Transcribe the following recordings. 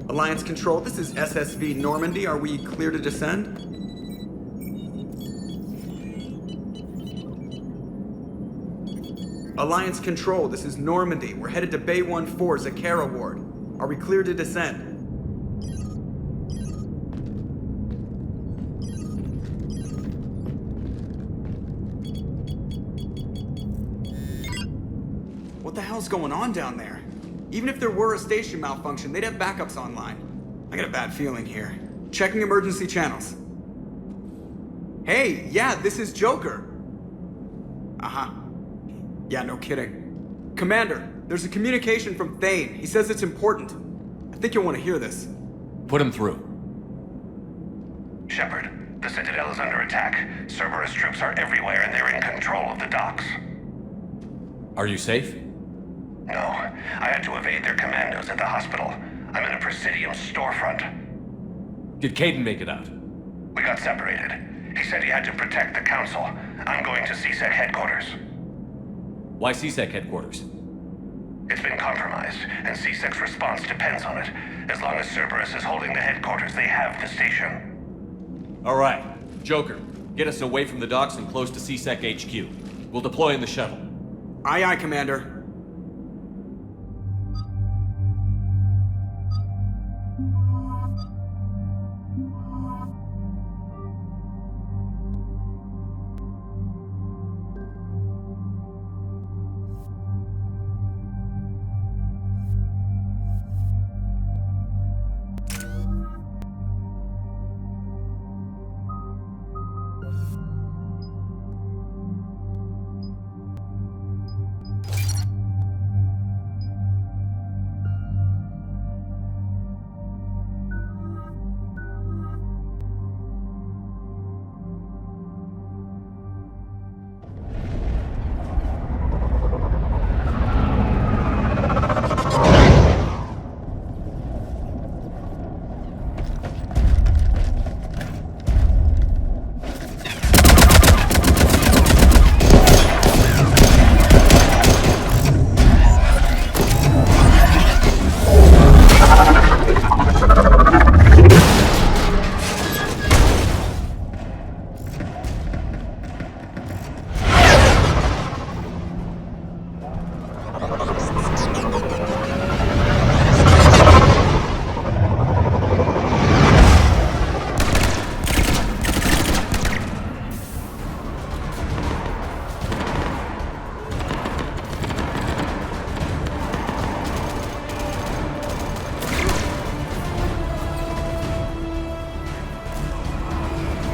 Alliance Control, this is SSV Normandy. Are we clear to descend? Alliance Control, this is Normandy. We're headed to Bay 1-4, Zakara Ward. Are we clear to descend? What the hell's going on down there? Even if there were a station malfunction, they'd have backups online. I got a bad feeling here. Checking emergency channels. Hey, yeah, this is Joker. Uh-huh. Yeah, no kidding. Commander, there's a communication from Thane. He says it's important. I think you'll want to hear this. Put him through. Shepard, the Citadel is under attack. Cerberus troops are everywhere and they're in control of the docks. Are you safe? No, I had to evade their commandos at the hospital. I'm in a Presidium storefront. Did Caden make it out? We got separated. He said he had to protect the Council. I'm going to CSEC headquarters. Why CSEC headquarters? It's been compromised, and CSEC's response depends on it. As long as Cerberus is holding the headquarters, they have the station. All right. Joker, get us away from the docks and close to CSEC HQ. We'll deploy in the shuttle. Aye, aye, Commander.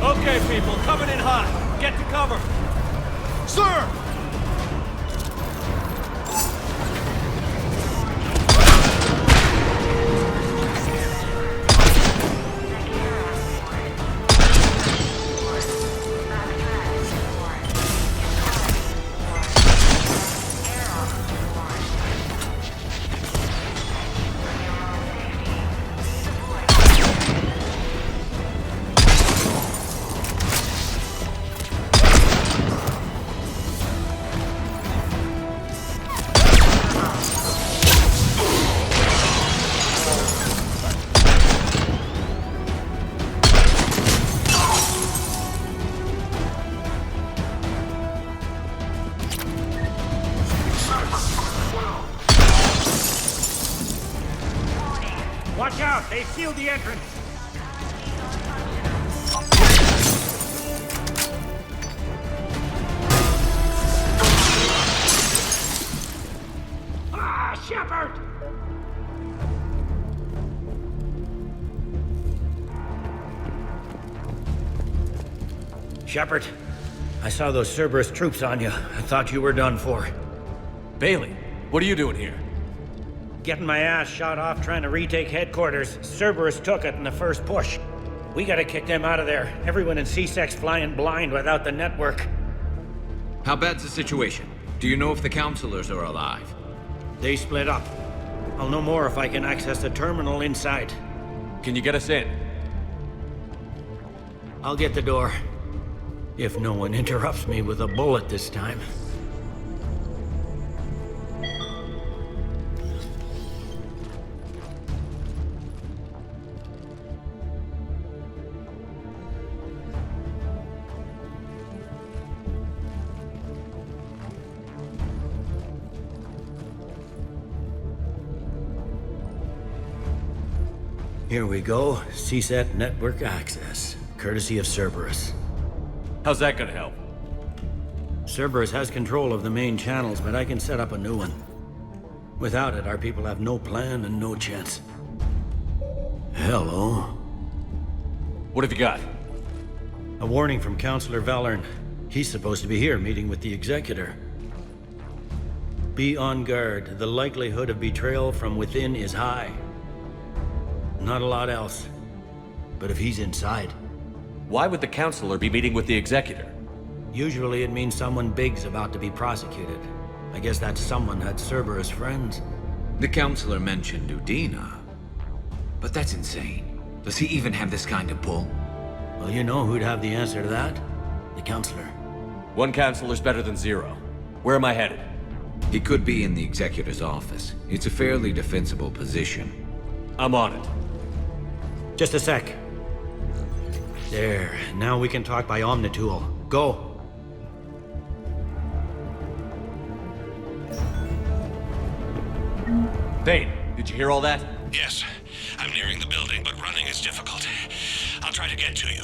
Okay, people, coming in hot. Get to cover. Sir! Watch out! They've sealed the entrance! Ah, Shepard! Shepard, I saw those Cerberus troops on you. I thought you were done for. Bailey, what are you doing here? Getting my ass shot off trying to retake headquarters. Cerberus took it in the first push. We gotta kick them out of there. Everyone in C-Sec's flying blind without the network. How bad's the situation? Do you know if the counselors are alive? They split up. I'll know more if I can access the terminal inside. Can you get us in? I'll get the door. If no one interrupts me with a bullet this time. Here we go. CSAT network access, courtesy of Cerberus. How's that gonna help? Cerberus has control of the main channels, but I can set up a new one. Without it, our people have no plan and no chance. Hello. What have you got? A warning from Counselor Valern. He's supposed to be here meeting with the Executor. Be on guard. The likelihood of betrayal from within is high. Not a lot else. But if he's inside... Why would the counselor be meeting with the executor? Usually it means someone big's about to be prosecuted. I guess that someone had Cerberus friends. The counselor mentioned Udina. But that's insane. Does he even have this kind of pull? Well, you know who'd have the answer to that? The Counselor. One counselor's better than zero. Where am I headed? He could be in the Executor's office. It's a fairly defensible position. I'm on it. Just a sec. There. Now we can talk by Omnitool. Go. Thane, did you hear all that? Yes, I'm nearing the building, but running is difficult. I'll try to get to you.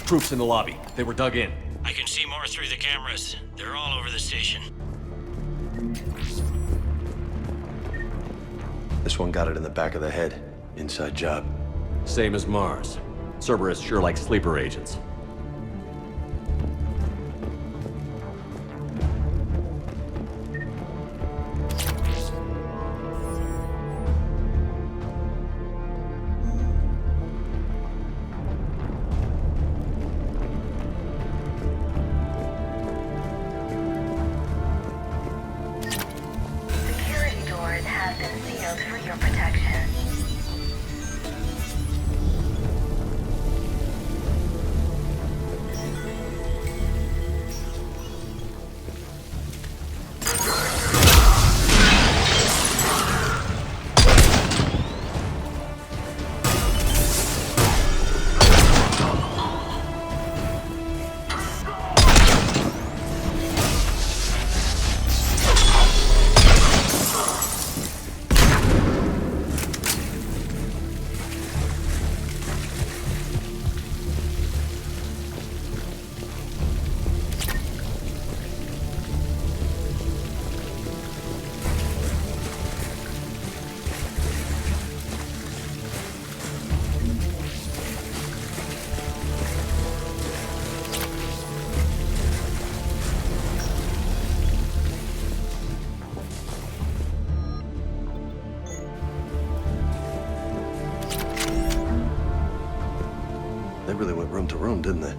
Troops in the lobby. They were dug in. I can see more through the cameras. They're all over the station. This one got it in the back of the head. Inside job. Same as Mars. Cerberus sure likes sleeper agents. Protection. 1 They really went room to room, didn't they?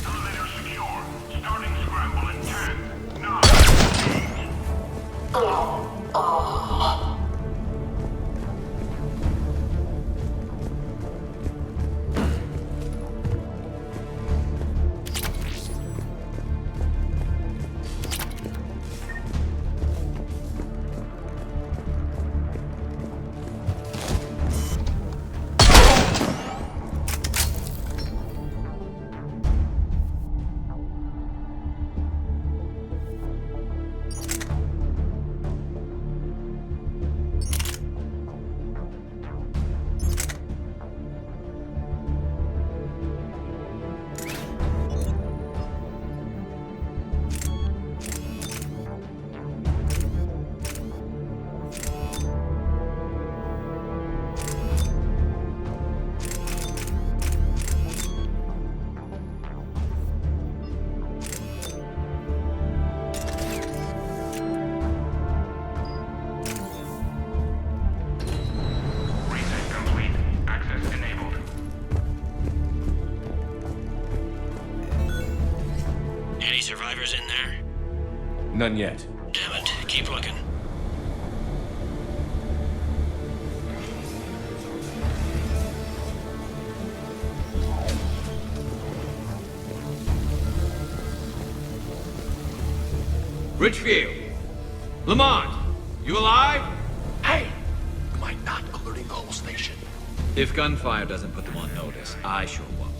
Elevator secure. Starting scramble in 10, 9, 8. Survivors in there? None yet. Damn it. Keep looking. Richfield! Lamont! You alive? Hey! Am I not alerting the whole station? If gunfire doesn't put them on notice, I sure won't.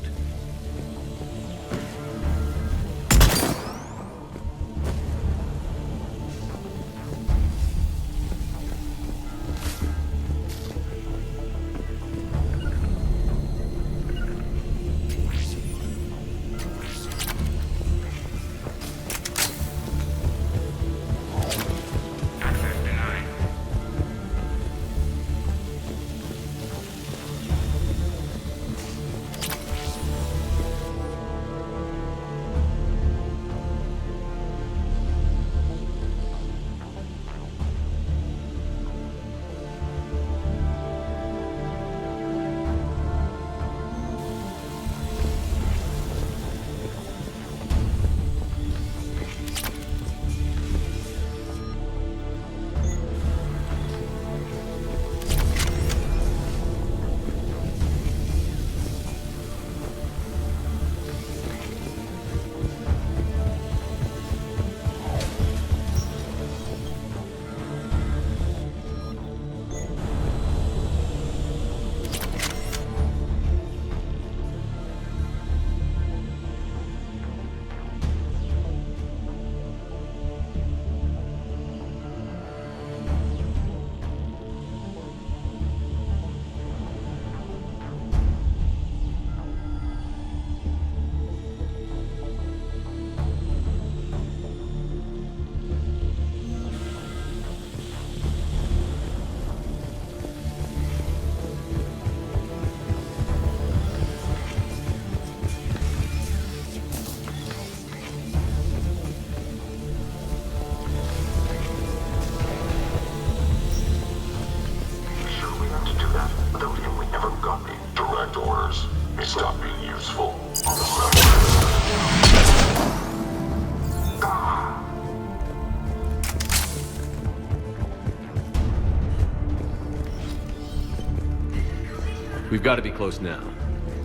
We've got to be close now.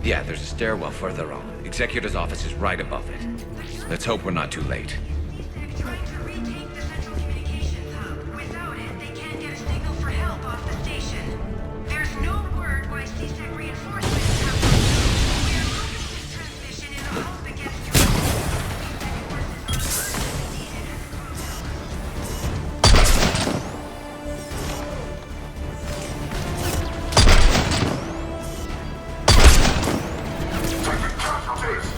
Yeah, there's a stairwell further on. Executor's office is right above it. Let's hope we're not too late. Trying to retake the central communications hub. Without it, they can't get a signal for help off the station. There's no word why CSEC reinforcements have come through. We are looping this transmission in the hope it gets through. CSEC forces are urgently needed as crucial. Taking casualties!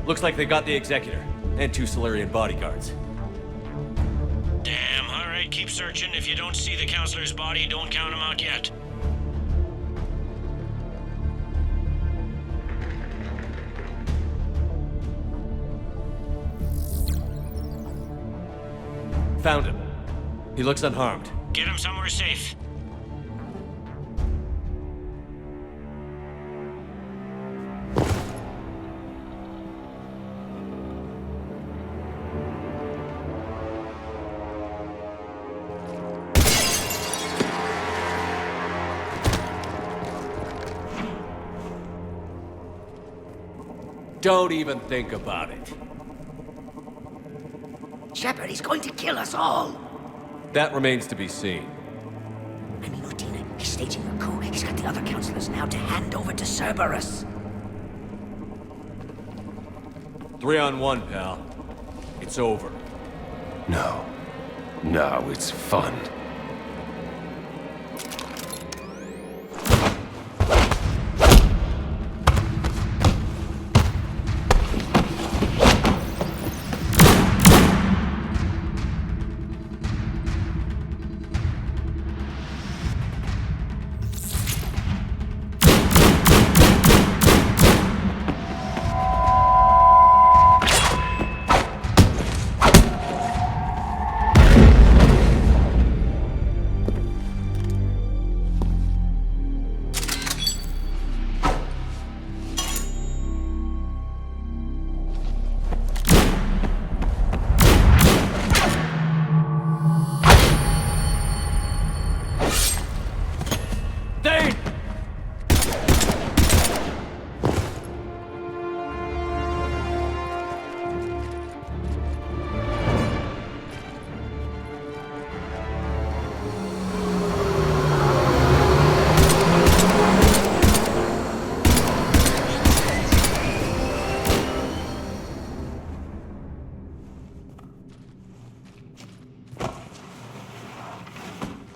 Looks like they got the Executor, and 2 Solarian bodyguards. Damn, alright, keep searching. If you don't see the counselor's body, don't count him out yet. Found him. He looks unharmed. Get him somewhere safe. Don't even think about it. Shepard, he's going to kill us all. That remains to be seen. I mean, Udina, he's staging a coup. He's got the other counselors now to hand over to Cerberus. 3-on-1, pal. It's over. No. No, it's fun.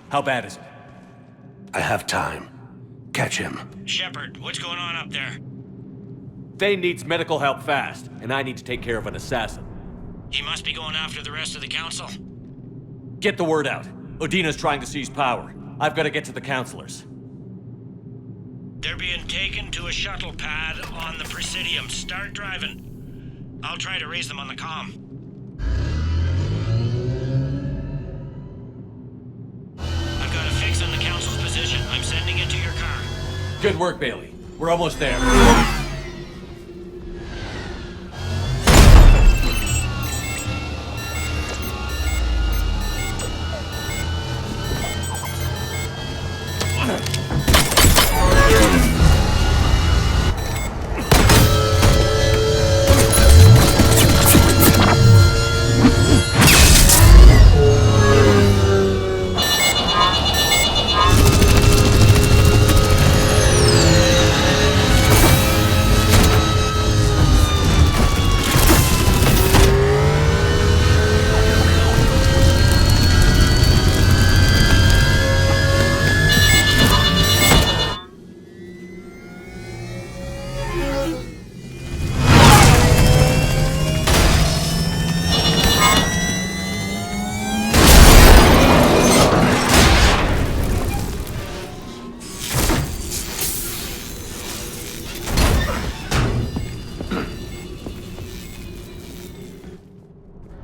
How bad is it? I have time. Catch him. Shepard, what's going on up there? Thane needs medical help fast, and I need to take care of an assassin. He must be going after the rest of the council. Get the word out. Udina's trying to seize power. I've got to get to the counselors. They're being taken to a shuttle pad on the Presidium. Start driving. I'll try to raise them on the comm. I've got a fix on the council's position. I'm sending it to your car. Good work, Bailey. We're almost there.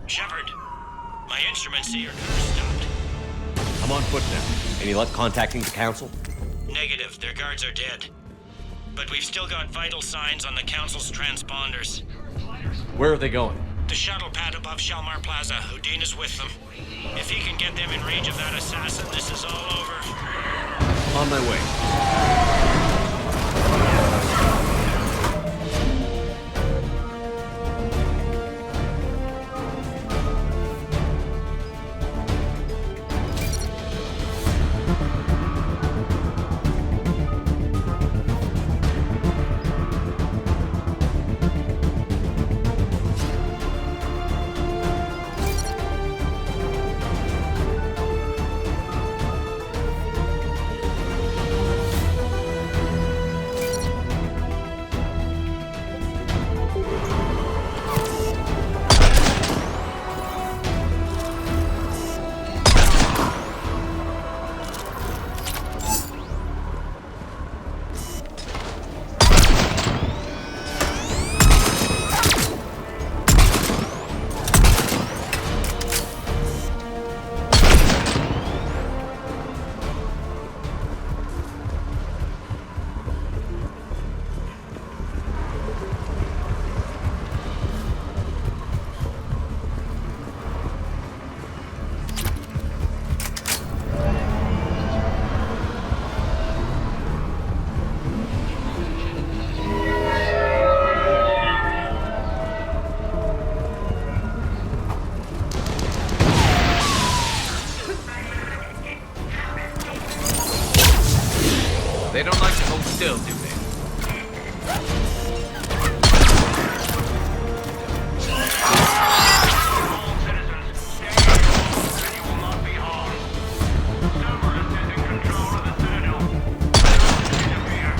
Shepard, my instruments say your car stopped. I'm on foot now. Any luck contacting the council? Negative, their guards are dead. But we've still got vital signs on the council's transponders. Where are they going? The shuttle pad above Shalmar Plaza. Udina's with them. If he can get them in range of that assassin, this is all over. On my way. still, do they? All citizens, stay here, and you will not be harmed. Cerberus is in control of the Citadel. Interfere.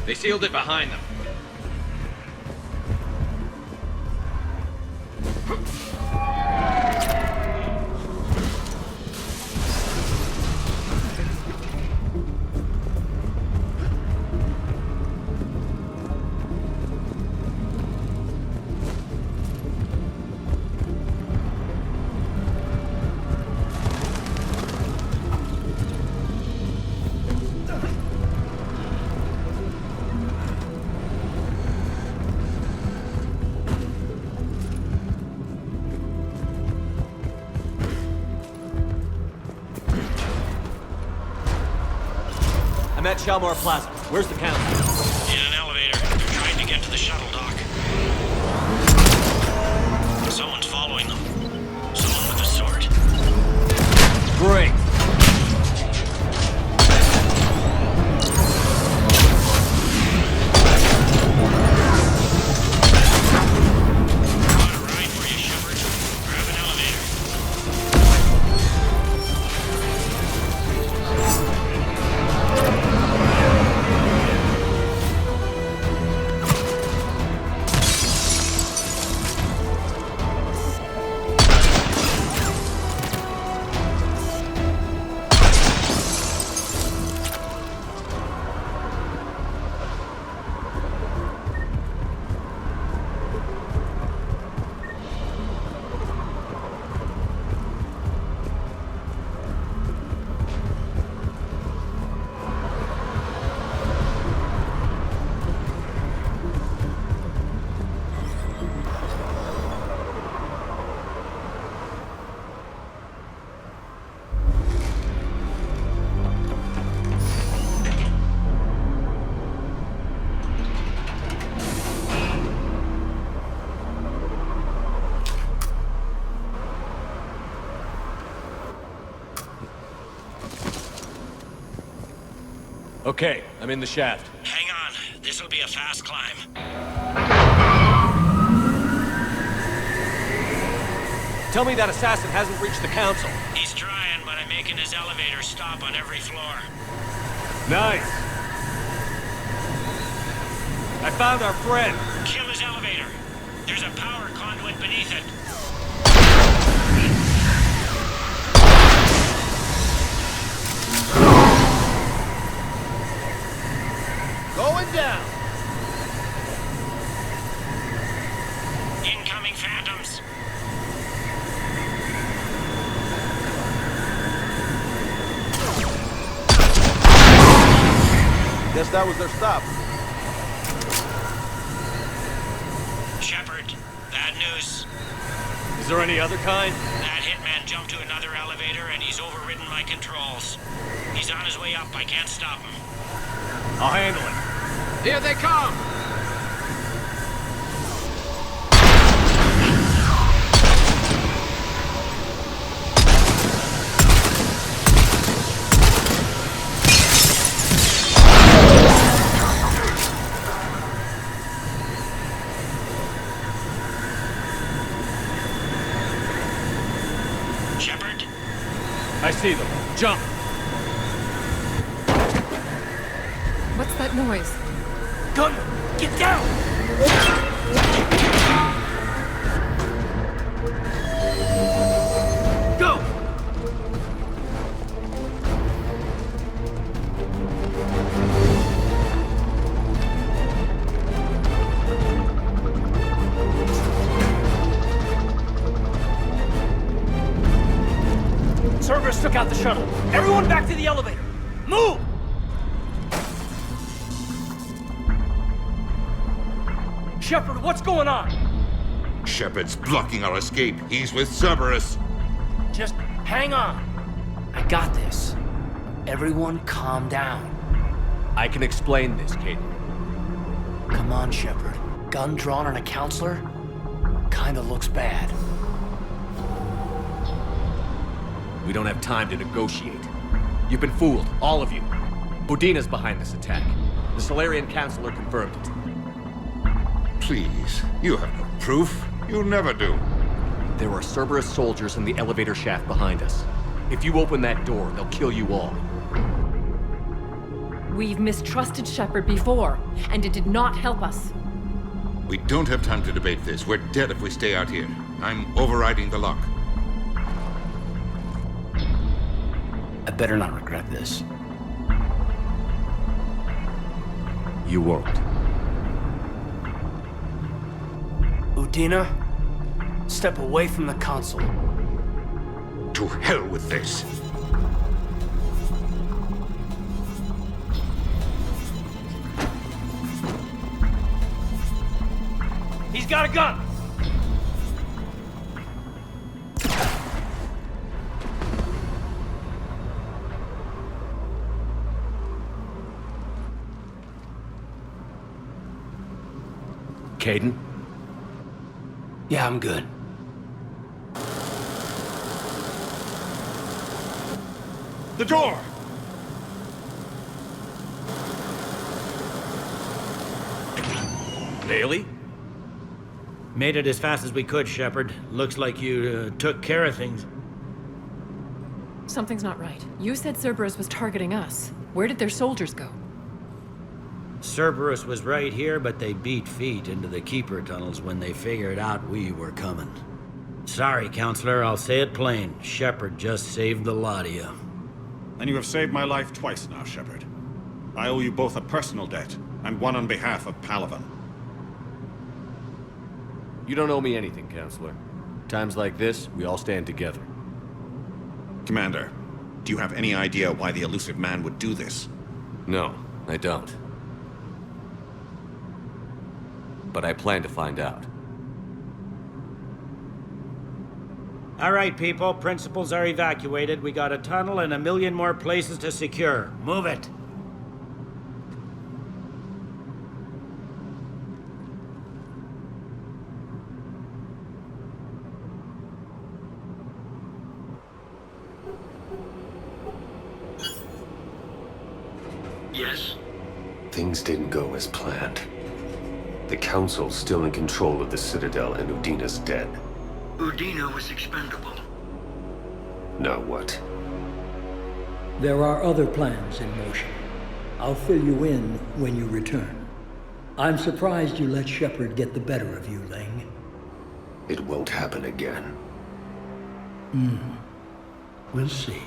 They sealed it behind them. I'm at Shalmar Plaza. Where's the council? In an elevator. They're trying to get to the shuttle dock. Someone's following them. Someone with a sword. Great. Got a ride for you, Shepard. Grab an elevator. Okay, I'm in the shaft. Hang on. This'll be a fast climb. Tell me that assassin hasn't reached the council. He's trying, but I'm making his elevator stop on every floor. Nice. I found our friend. Kill his elevator. There's a power conduit beneath it. Going down. Incoming phantoms. Guess that was their stop. Shepard, bad news. Is there any other kind? That hitman jumped to another elevator and he's overridden my controls. He's on his way up. I can't stop him. I'll handle it. Here they come! Shepard? I see them. Jump. What's that noise? Gunner, get down! Go! Cerberus took out the shuttle. Everyone back to the elevator. Move! Shepard, what's going on? Shepard's blocking our escape. He's with Cerberus. Just hang on. I got this. Everyone calm down. I can explain this, Caden. Come on, Shepard. Gun drawn on a counselor? Kinda looks bad. We don't have time to negotiate. You've been fooled, all of you. Udina's behind this attack. The Solarian Counselor confirmed it. Please, you have no proof. You never do. There are Cerberus soldiers in the elevator shaft behind us. If you open that door, they'll kill you all. We've mistrusted Shepard before, and it did not help us. We don't have time to debate this. We're dead if we stay out here. I'm overriding the lock. I better not regret this. You won't. Udina, step away from the console. To hell with this. He's got a gun! Caden? Yeah, I'm good. The door! Bailey? Made it as fast as we could, Shepard. Looks like you took care of things. Something's not right. You said Cerberus was targeting us. Where did their soldiers go? Cerberus was right here, but they beat feet into the Keeper tunnels when they figured out we were coming. Sorry, Counselor, I'll say it plain. Shepard just saved the lot of you. And you have saved my life twice now, Shepard. I owe you both a personal debt, and one on behalf of Palaven. You don't owe me anything, Counselor. Times like this, we all stand together. Commander, do you have any idea why the elusive man would do this? No, I don't. But I plan to find out. All right, people. Principals are evacuated. We got a tunnel and 1 million more places to secure. Move it. Yes? Things didn't go as planned. The Council's still in control of the Citadel and Udina's dead. Udina was expendable. Now what? There are other plans in motion. I'll fill you in when you return. I'm surprised you let Shepard get the better of you, Ling. It won't happen again. We'll see.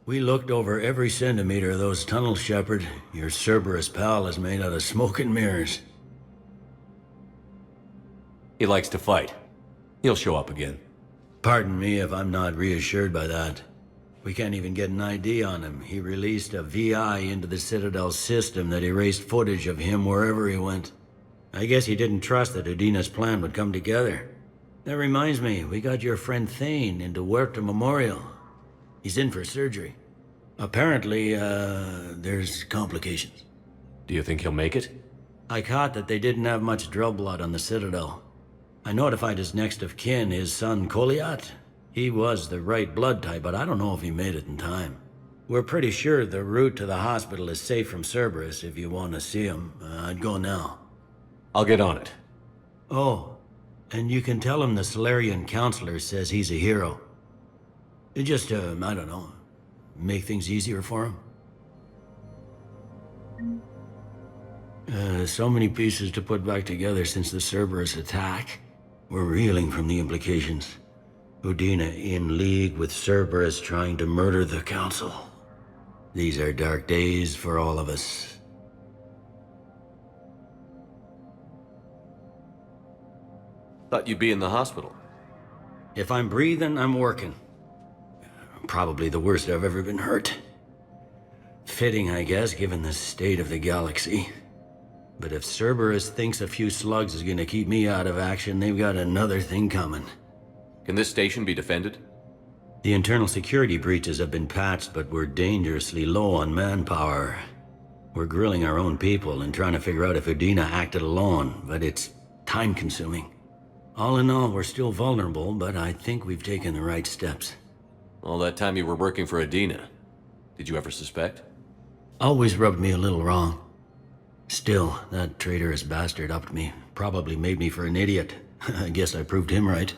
We looked over every centimeter of those tunnels, Shepard. Your Cerberus pal is made out of smoke and mirrors. He likes to fight. He'll show up again. Pardon me if I'm not reassured by that. We can't even get an ID on him. He released a VI into the Citadel system that erased footage of him wherever he went. I guess he didn't trust that Udina's plan would come together. That reminds me, we got your friend Thane into Huerta Memorial. He's in for surgery. Apparently, there's complications. Do you think he'll make it? I caught that they didn't have much drill blood on the Citadel. I notified his next of kin, his son Kolyat. He was the right blood type, but I don't know if he made it in time. We're pretty sure the route to the hospital is safe from Cerberus if you want to see him. I'd go now. I'll get on it. Oh, and you can tell him the Solarian Counselor says he's a hero. Just, I don't know, make things easier for him. So many pieces to put back together since the Cerberus attack. We're reeling from the implications. Udina in league with Cerberus trying to murder the Council. These are dark days for all of us. Thought you'd be in the hospital. If I'm breathing, I'm working. Probably the worst I've ever been hurt. Fitting, I guess, given the state of the galaxy. But if Cerberus thinks a few slugs is gonna keep me out of action, they've got another thing coming. Can this station be defended? The internal security breaches have been patched, but we're dangerously low on manpower. We're grilling our own people and trying to figure out if Udina acted alone, but it's time-consuming. All in all, we're still vulnerable, but I think we've taken the right steps. All that time you were working for Udina, did you ever suspect? Always rubbed me a little wrong. Still, that traitorous bastard upped me. Probably made me for an idiot. I guess I proved him right.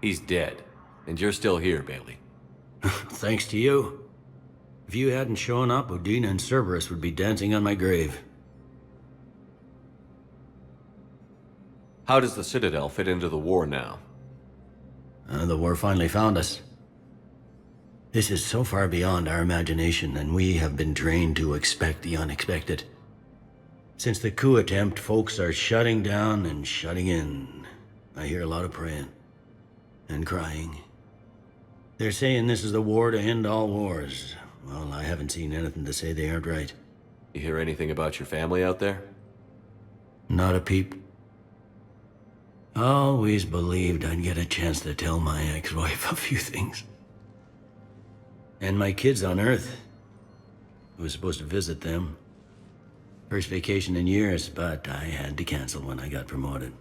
He's dead, and you're still here, Bailey. Thanks to you. If you hadn't shown up, Udina and Cerberus would be dancing on my grave. How does the Citadel fit into the war now? The war finally found us. This is so far beyond our imagination, and we have been trained to expect the unexpected. Since the coup attempt, folks are shutting down and shutting in. I hear a lot of praying. And crying. They're saying this is the war to end all wars. Well, I haven't seen anything to say they aren't right. You hear anything about your family out there? Not a peep. Always believed I'd get a chance to tell my ex-wife a few things. And my kids on Earth. I was supposed to visit them. First vacation in years, but I had to cancel when I got promoted.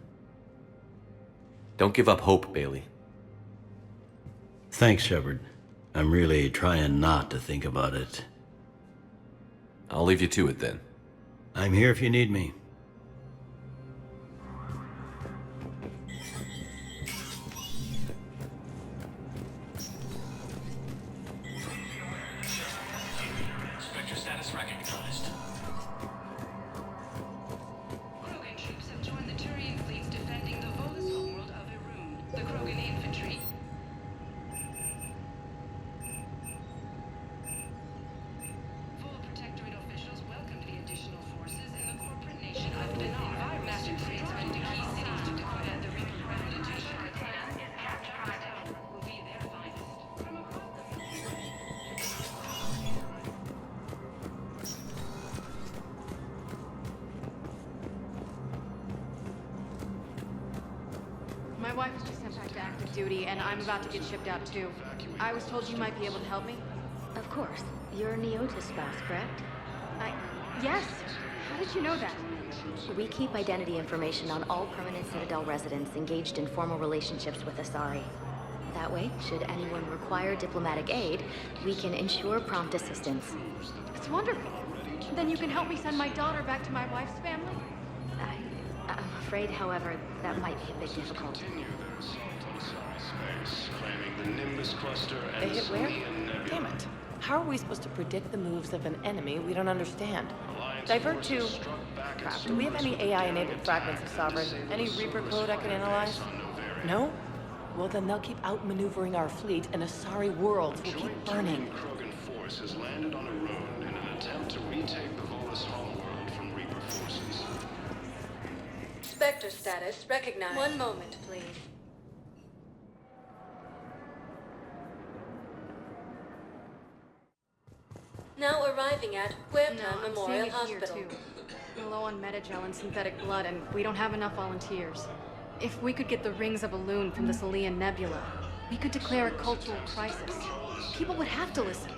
Don't give up hope, Bailey. Thanks, Shepard. I'm really trying not to think about it. I'll leave you to it then. I'm here if you need me. Spectre status recognized. Krogan troops have joined the Turian fleets defending the Volus homeworld of Irun, the Krogan infantry. Vol Protectorate officials welcomed the additional forces in the corporate nation of Benar. Master trades went into key cities to declare the Reaper ground attention to the clan and capture will be their finest. From across My wife was just sent back to active duty, and I'm about to get shipped out too. I was told you might be able to help me. Of course. You're Neota's spouse, correct? Yes. How did you know that? We keep identity information on all permanent Citadel residents engaged in formal relationships with Asari. That way, should anyone require diplomatic aid, we can ensure prompt assistance. It's wonderful. Then you can help me send my daughter back to my wife's family? I'm afraid, however, that might be a bit difficult. They hit where? Damn it. How are we supposed to predict the moves of an enemy we don't understand? Divert to... Crap, do we have any AI-enabled fragments of Sovereign? Any Reaper code I can analyze? No? Well, then they'll keep outmaneuvering our fleet, and Asari worlds will keep burning. Krogan force has landed on Irun in an attempt to retake the Volus homeworld from Reaper forces. Spectre status recognized. One moment, please. Now arriving at Huerta Memorial Hospital. We're low on metagel and synthetic blood, and we don't have enough volunteers. If we could get the rings of Elune from the Salian Nebula, we could declare a cultural crisis. People would have to listen.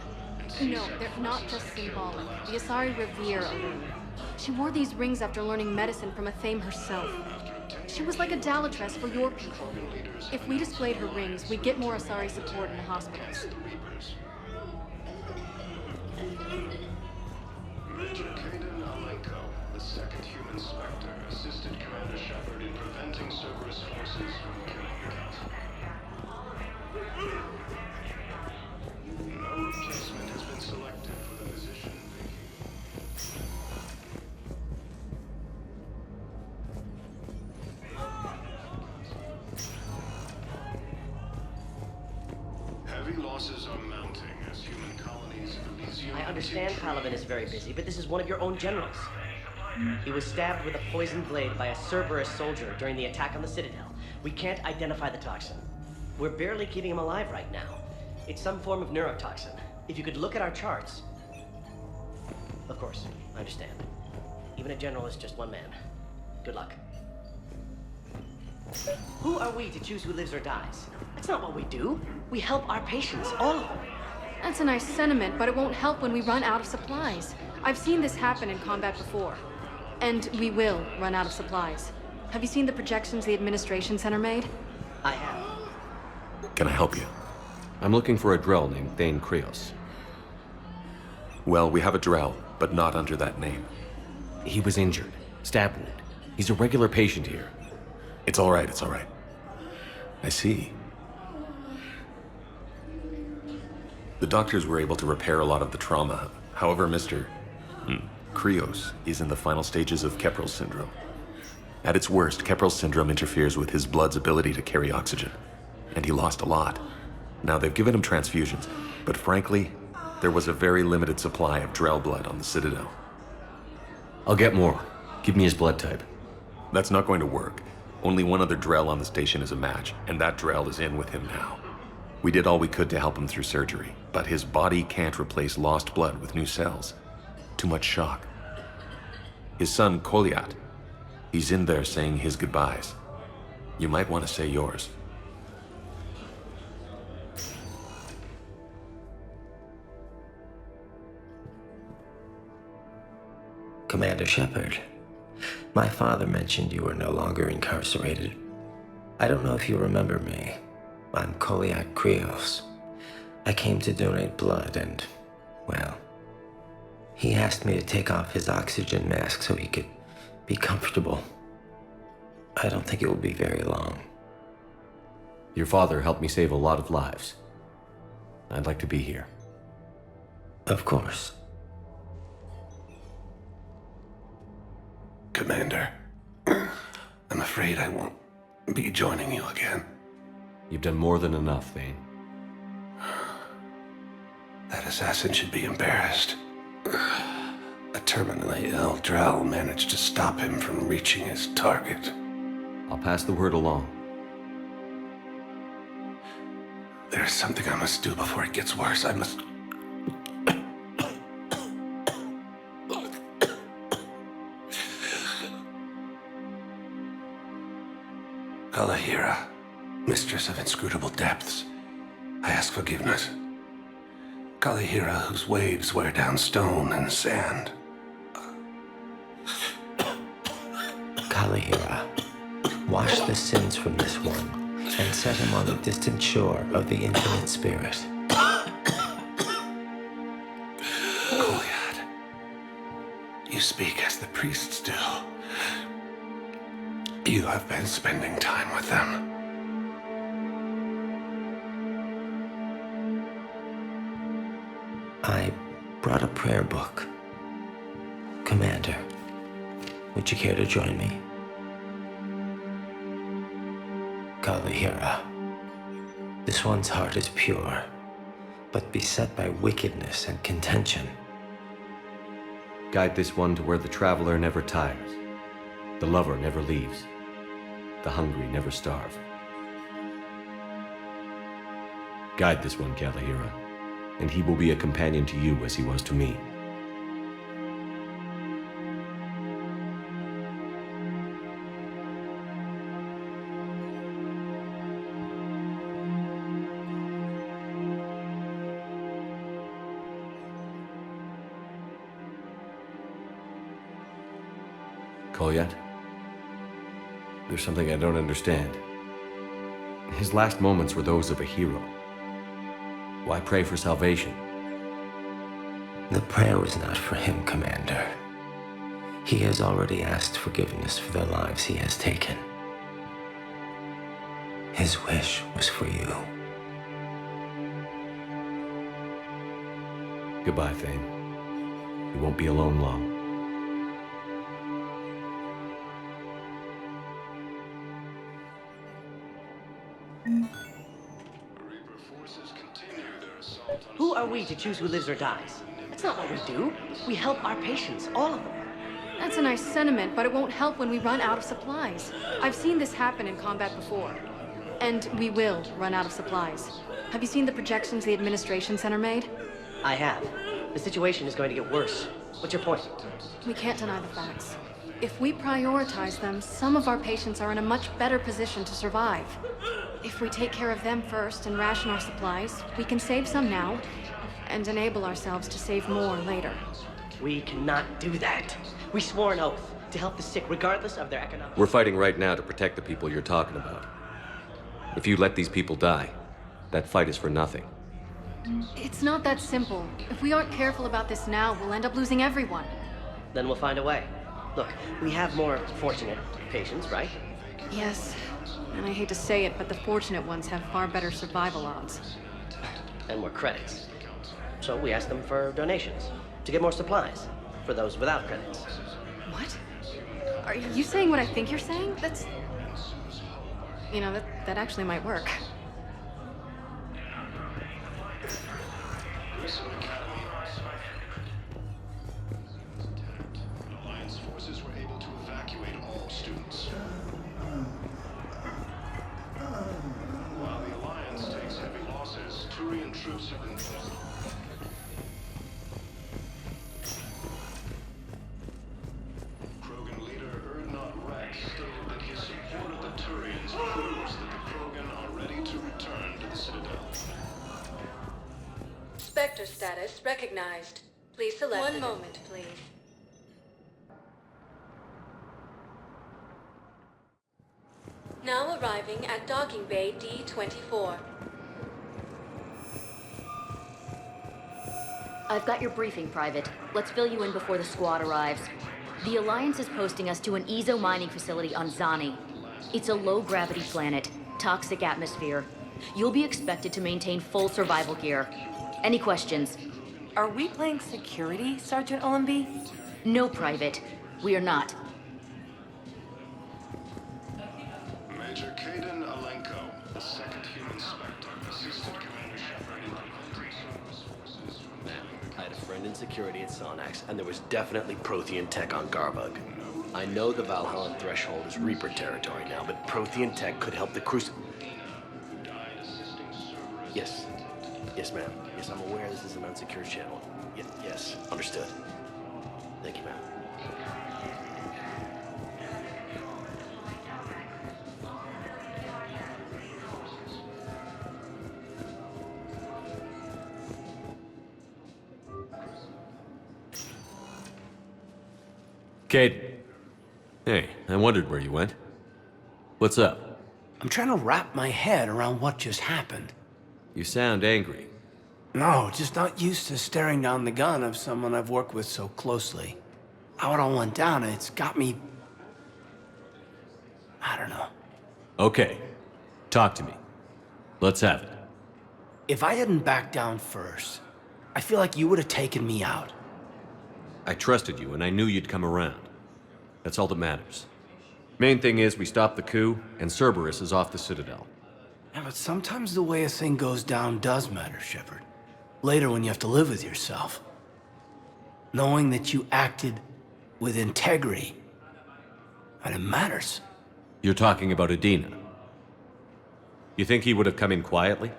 No, they're not just symbolic. The Asari revere Elune. She wore these rings after learning medicine from Athame herself. She was like a Dalatress for your people. If we displayed her rings, we'd get more Asari support in the hospitals. Major Kaden Alenko, the second human Spectre, assisted Commander Shepard in preventing Cerberus forces from killing the Council. No replacement has been selected for the position. Heavy losses are mounting as human colonies of Elysium. I understand Paladin is very busy, but this is one of your own generals. He was stabbed with a poisoned blade by a Cerberus soldier during the attack on the Citadel. We can't identify the toxin. We're barely keeping him alive right now. It's some form of neurotoxin. If you could look at our charts... Of course, I understand. Even a general is just one man. Good luck. Who are we to choose who lives or dies? That's not what we do. We help our patients, all of them. That's a nice sentiment, but it won't help when we run out of supplies. I've seen this happen in combat before. And we will run out of supplies. Have you seen the projections the administration center made? I have. Can I help you? I'm looking for a Drell named Thane Krios. Well, we have a Drell, but not under that name. He was injured. Stab wound. He's a regular patient here. It's all right, it's all right. I see. The doctors were able to repair a lot of the trauma. However, Mr. Krios is in the final stages of Keprel syndrome. At its worst, Keprel syndrome interferes with his blood's ability to carry oxygen. And he lost a lot. Now, they've given him transfusions, but frankly, there was a very limited supply of Drell blood on the Citadel. I'll get more. Give me his blood type. That's not going to work. Only one other Drell on the station is a match, and that Drell is in with him now. We did all we could to help him through surgery, but his body can't replace lost blood with new cells. Too much shock. His son, Kolyat, he's in there saying his goodbyes. You might want to say yours. Commander Shepard, my father mentioned you were no longer incarcerated. I don't know if you remember me. I'm Kolyat Krios. I came to donate blood and, well, he asked me to take off his oxygen mask so he could be comfortable. I don't think it will be very long. Your father helped me save a lot of lives. I'd like to be here. Of course. Commander, I'm afraid I won't be joining you again. You've done more than enough, Thane. That assassin should be embarrassed. A terminally ill Drell managed to stop him from reaching his target. I'll pass the word along. There's something I must do before it gets worse. I must... Kalahira, mistress of inscrutable depths, I ask forgiveness. Kalahira, whose waves wear down stone and sand. Kalahira, wash the sins from this one and set him on the distant shore of the infinite spirit. Kolyat, you speak as the priests do. You have been spending time with them. I brought a prayer book. Commander, would you care to join me? Kalahira, this one's heart is pure, but beset by wickedness and contention. Guide this one to where the traveler never tires, the lover never leaves, the hungry never starve. Guide this one, Kalahira, and he will be a companion to you as he was to me. Kolyat? There's something I don't understand. His last moments were those of a hero. Why pray for salvation? The prayer was not for him, Commander. He has already asked forgiveness for the lives he has taken. His wish was for you. Goodbye, Thane. You won't be alone long. Who are we to choose who lives or dies? That's not what we do. We help our patients, all of them. That's a nice sentiment, but it won't help when we run out of supplies. I've seen this happen in combat before. And we will run out of supplies. Have you seen the projections the administration center made? I have. The situation is going to get worse. What's your point? We can't deny the facts. If we prioritize them, some of our patients are in a much better position to survive. If we take care of them first and ration our supplies, we can save some now and enable ourselves to save more later. We cannot do that. We swore an oath to help the sick regardless of their economic... We're fighting right now to protect the people you're talking about. If you let these people die, that fight is for nothing. It's not that simple. If we aren't careful about this now, we'll end up losing everyone. Then we'll find a way. Look, we have more fortunate patients, right? Yes. And I hate to say it, but the fortunate ones have far better survival odds. And more credits. So we asked them for donations to get more supplies for those without credits. What? Are you saying what I think you're saying? That's... You know, that actually might work. Alliance forces were able to evacuate all students. While the Alliance takes heavy losses, Turian troops have been... Krogan leader Erdnot Rex stated that his support of the Turians proves that the Krogan are ready to return to the Citadel. Spectre status recognized. Please select One moment, please. Now arriving at docking bay D-24. I've got your briefing, Private. Let's fill you in before the squad arrives. The Alliance is posting us to an Ezo mining facility on Zani. It's a low-gravity planet, toxic atmosphere. You'll be expected to maintain full survival gear. Any questions? Are we playing security, Sergeant Olenby? No, Private. We are not. Major Kaden Alenko, the second human Spectre, assisted Commander Shepard in preventing service forces from... Man, I had a friend in security at Sonax, and there was definitely Prothean tech on Garbug. I know the Valhalla threshold is Reaper territory now, but Prothean tech could help the Yes. Yes, ma'am. Yes, I'm aware this is an unsecured channel. Yes, understood. Thank you, ma'am. Kate. Hey, I wondered where you went. What's up? I'm trying to wrap my head around what just happened. You sound angry. No, just not used to staring down the gun of someone I've worked with so closely. How it all went down, it's got me... I don't know. Okay. Talk to me. Let's have it. If I hadn't backed down first, I feel like you would have taken me out. I trusted you, and I knew you'd come around. That's all that matters. Main thing is we stopped the coup, and Cerberus is off the Citadel. Yeah, but sometimes the way a thing goes down does matter, Shepard. Later when you have to live with yourself. Knowing that you acted with integrity, and it matters. You're talking about Adina. You think he would have come in quietly?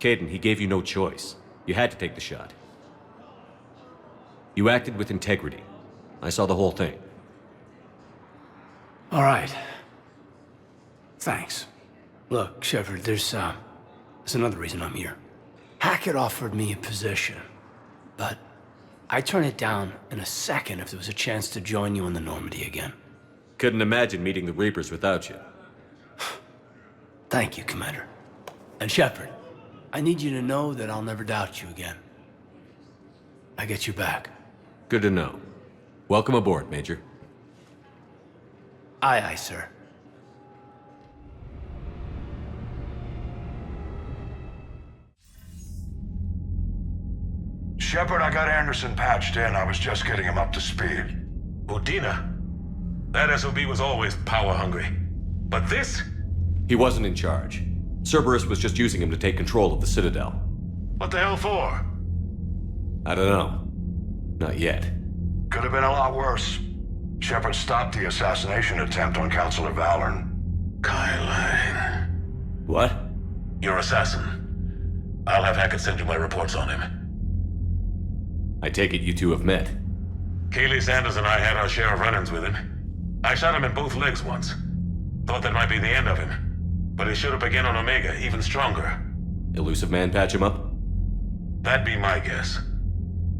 Caden, he gave you no choice. You had to take the shot. You acted with integrity. I saw the whole thing. All right. Thanks. Look, Shepard, there's another reason I'm here. Hackett offered me a position, but I'd turn it down in a second if there was a chance to join you in the Normandy again. Couldn't imagine meeting the Reapers without you. Thank you, Commander. And Shepard, I need you to know that I'll never doubt you again. I get you back. Good to know. Welcome aboard, Major. Aye, aye, sir. Shepard, I got Anderson patched in. I was just getting him up to speed. Udina? That SOB was always power-hungry. But this? He wasn't in charge. Cerberus was just using him to take control of the Citadel. What the hell for? I don't know. Not yet. Could have been a lot worse. Shepard stopped the assassination attempt on Counselor Valorn. Kylan. What? Your assassin. I'll have Hackett send you my reports on him. I take it you two have met. Kaylee Sanders and I had our share of run-ins with him. I shot him in both legs once. Thought that might be the end of him. But he showed up again on Omega, even stronger. Elusive Man patch him up? That'd be my guess.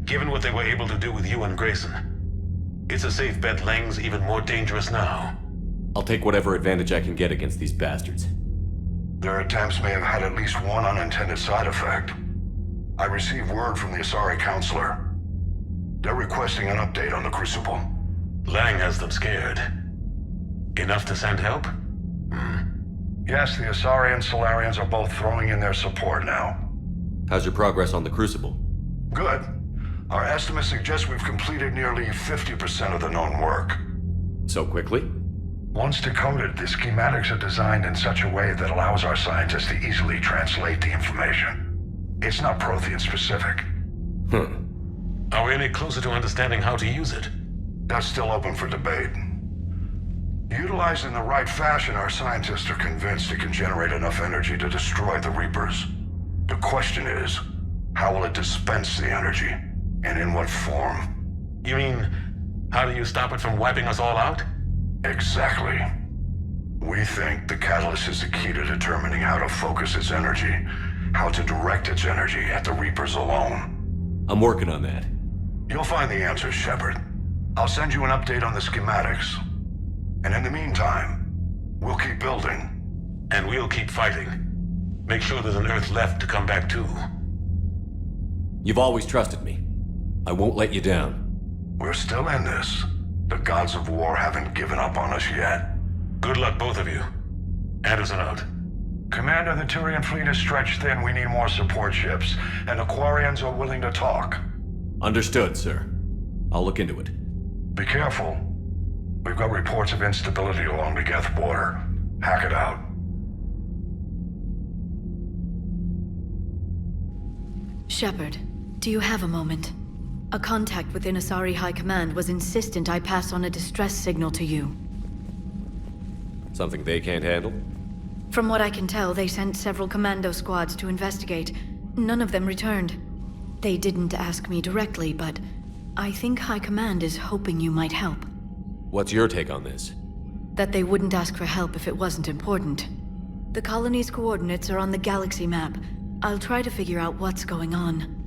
Given what they were able to do with you and Grayson, it's a safe bet Lang's even more dangerous now. I'll take whatever advantage I can get against these bastards. Their attempts may have had at least one unintended side effect. I received word from the Asari counselor. They're requesting an update on the Crucible. Lang has them scared. Enough to send help? Yes, the Asari and Solarians are both throwing in their support now. How's your progress on the Crucible? Good. Our estimates suggest we've completed nearly 50% of the known work. So quickly? Once decoded, the schematics are designed in such a way that allows our scientists to easily translate the information. It's not Prothean specific. Are we any closer to understanding how to use it? That's still open for debate. Utilized in the right fashion, our scientists are convinced it can generate enough energy to destroy the Reapers. The question is, how will it dispense the energy? And in what form? You mean, how do you stop it from wiping us all out? Exactly. We think the catalyst is the key to determining how to focus its energy, how to direct its energy at the Reapers alone. I'm working on that. You'll find the answers, Shepard. I'll send you an update on the schematics. And in the meantime, we'll keep building. And we'll keep fighting. Make sure there's an Earth left to come back to. You've always trusted me. I won't let you down. We're still in this. The gods of war haven't given up on us yet. Good luck, both of you. Anderson out. Commander, the Turian fleet is stretched thin. We need more support ships. And the Quarians are willing to talk. Understood, sir. I'll look into it. Be careful. We've got reports of instability along the Geth border. Hack it out. Shepard, do you have a moment? A contact within Asari High Command was insistent I pass on a distress signal to you. Something they can't handle? From what I can tell, they sent several commando squads to investigate. None of them returned. They didn't ask me directly, but I think High Command is hoping you might help. What's your take on this? That they wouldn't ask for help if it wasn't important. The colony's coordinates are on the galaxy map. I'll try to figure out what's going on.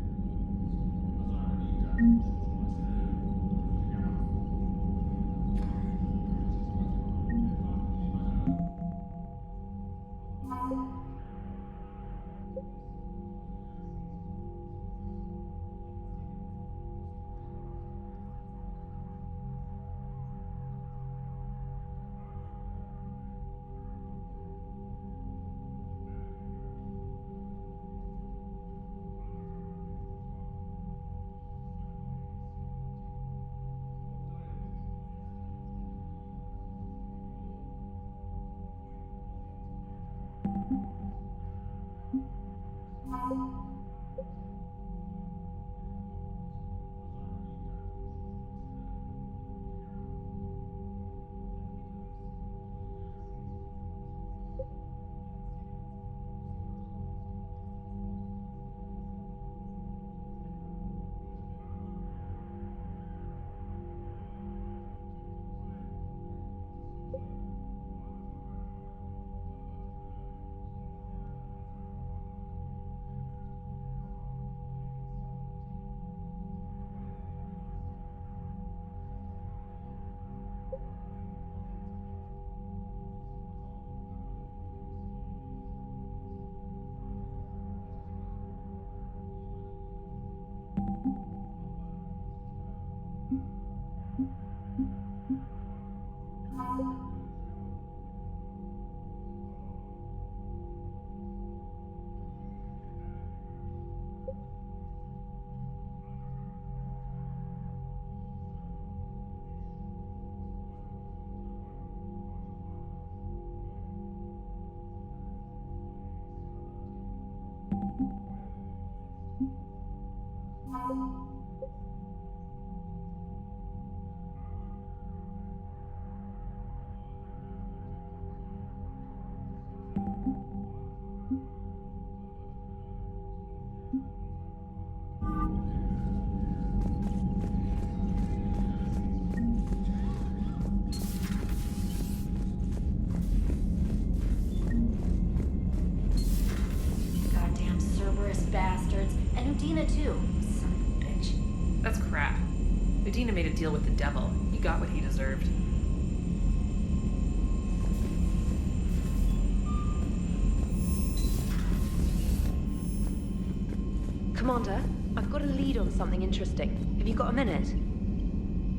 Udina too. Son of a bitch. That's crap. Udina made a deal with the devil. He got what he deserved. Commander, I've got a lead on something interesting. Have you got a minute?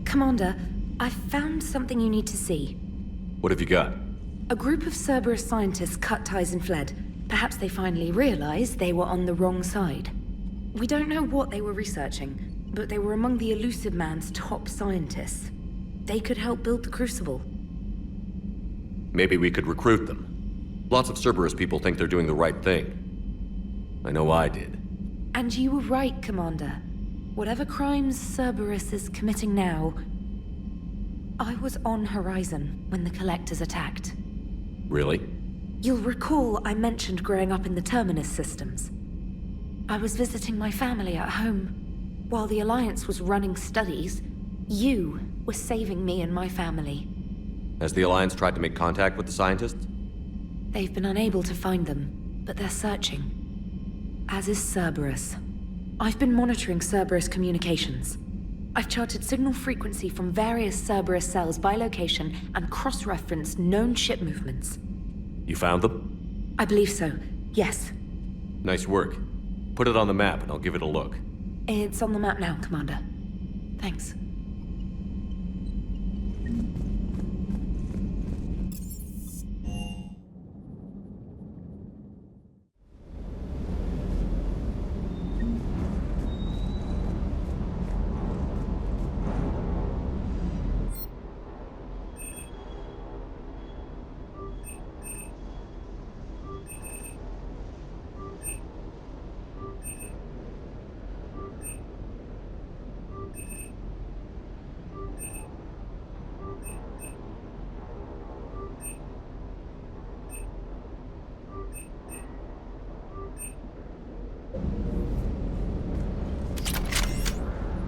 Commander, I've found something you need to see. What have you got? A group of Cerberus scientists cut ties and fled. Perhaps they finally realized they were on the wrong side. We don't know what they were researching, but they were among the Elusive Man's top scientists. They could help build the Crucible. Maybe we could recruit them. Lots of Cerberus people think they're doing the right thing. I know I did. And you were right, Commander. Whatever crimes Cerberus is committing now, I was on Horizon when the Collectors attacked. Really? You'll recall I mentioned growing up in the Terminus systems. I was visiting my family at home. While the Alliance was running studies, you were saving me and my family. Has the Alliance tried to make contact with the scientists? They've been unable to find them, but they're searching. As is Cerberus. I've been monitoring Cerberus communications. I've charted signal frequency from various Cerberus cells by location and cross-referenced known ship movements. You found them? I believe so, yes. Nice work. Put it on the map and I'll give it a look. It's on the map now, Commander. Thanks.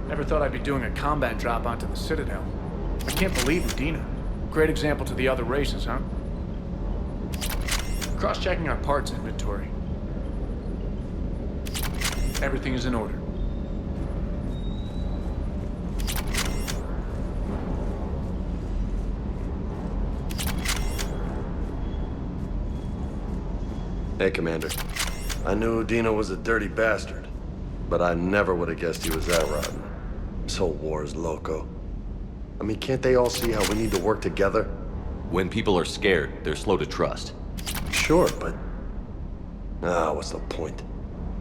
Never thought I'd be doing a combat drop onto the Citadel. I can't believe Udina. Great example to the other races, huh? Cross-checking our parts inventory. Everything is in order. Hey, Commander. I knew Udina was a dirty bastard, but I never would have guessed he was that rotten. This whole war is loco. I mean, can't they all see how we need to work together? When people are scared, they're slow to trust. Sure, but... what's the point?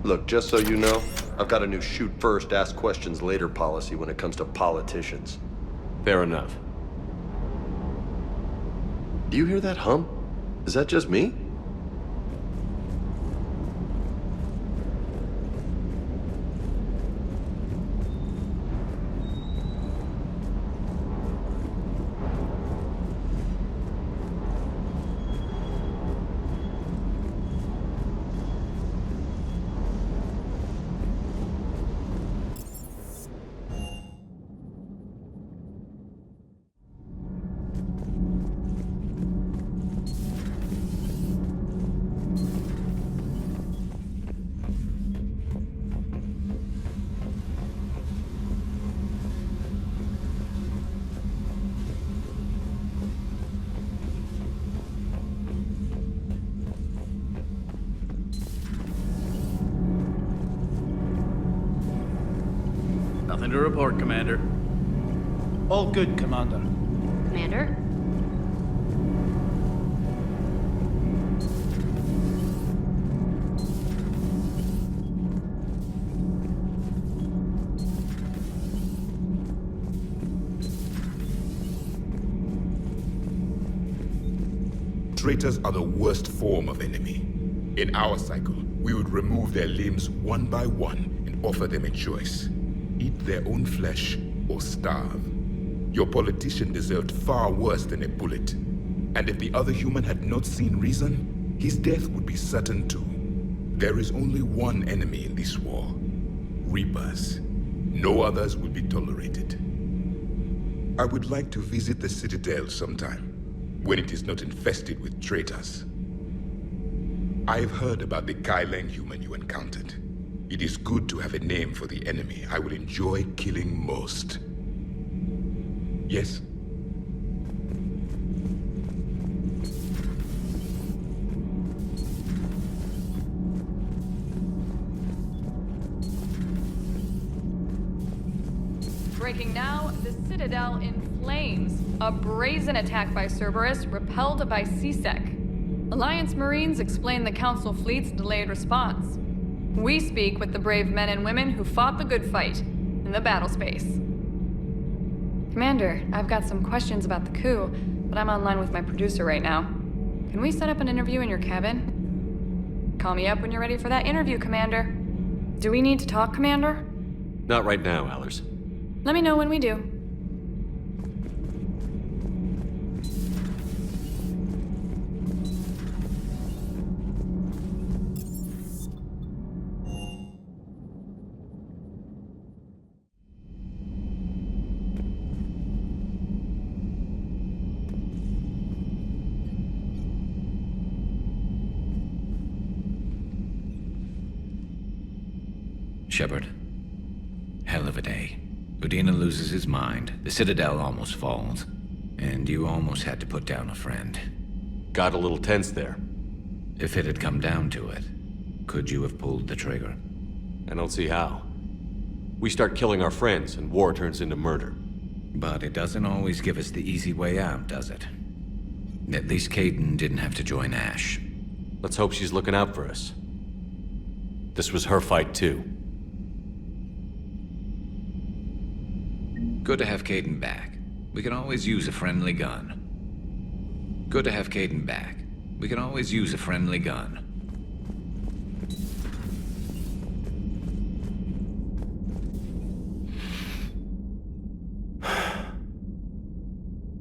Look, just so you know, I've got a new shoot first, ask questions later policy when it comes to politicians. Fair enough. Do you hear that hum? Is that just me? Nothing to report, Commander. All good, Commander. Commander? Traitors are the worst form of enemy. In our cycle, we would remove their limbs one by one and offer them a choice. Eat their own flesh or starve. Your politician deserved far worse than a bullet. And if the other human had not seen reason, his death would be certain too. There is only one enemy in this war. Reapers. No others will be tolerated. I would like to visit the Citadel sometime, when it is not infested with traitors. I've heard about the Kyleng human you encountered. It is good to have a name for the enemy I will enjoy killing most. Yes? Breaking now, the Citadel in flames. A brazen attack by Cerberus, repelled by CSEC. Alliance Marines explain the Council fleet's delayed response. We speak with the brave men and women who fought the good fight in the battle space. Commander, I've got some questions about the coup, but I'm online with my producer right now. Can we set up an interview in your cabin? Call me up when you're ready for that interview, Commander. Do we need to talk, Commander? Not right now, Allers. Let me know when we do. Shepard. Hell of a day. Udina loses his mind, the Citadel almost falls, and you almost had to put down a friend. Got a little tense there. If it had come down to it, could you have pulled the trigger? I don't see how. We start killing our friends, and war turns into murder. But it doesn't always give us the easy way out, does it? At least Kaidan didn't have to join Ash. Let's hope she's looking out for us. This was her fight, too. Good to have Kaidan back. We can always use a friendly gun. Good to have Kaidan back. We can always use a friendly gun.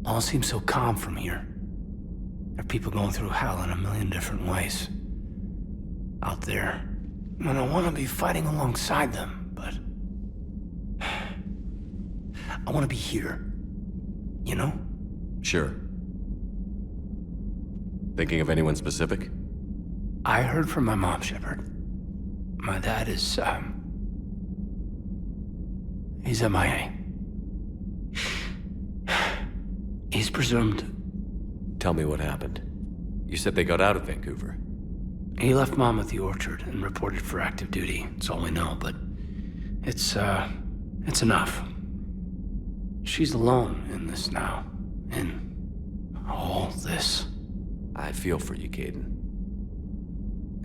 All seems so calm from here. There are people going through hell in a million different ways. Out there. And I want to be fighting alongside them, but... I want to be here. You know? Sure. Thinking of anyone specific? I heard from my mom, Shepard. My dad is, he's MIA. He's presumed. Tell me what happened. You said they got out of Vancouver. He left Mom at the orchard and reported for active duty. That's all we know, but it's enough. She's alone in this now. In all this. I feel for you, Kaidan.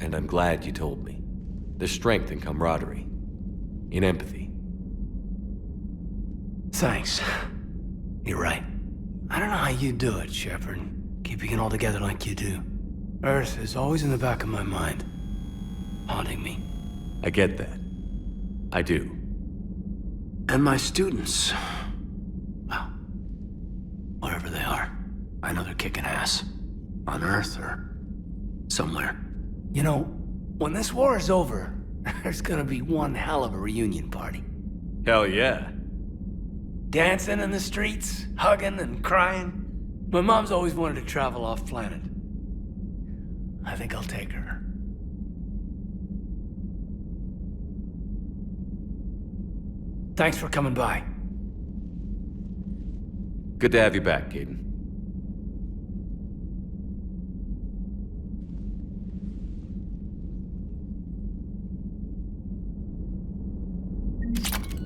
And I'm glad you told me. There's strength in camaraderie. In empathy. Thanks. You're right. I don't know how you do it, Shepard. Keeping it all together like you do. Earth is always in the back of my mind. Haunting me. I get that. I do. And my students... well, wherever they are. I know they're kicking ass. On Earth or somewhere. You know, when this war is over, there's gonna be one hell of a reunion party. Hell yeah. Dancing in the streets, hugging and crying. My mom's always wanted to travel off-planet. I think I'll take her. Thanks for coming by. Good to have you back, Kaidan.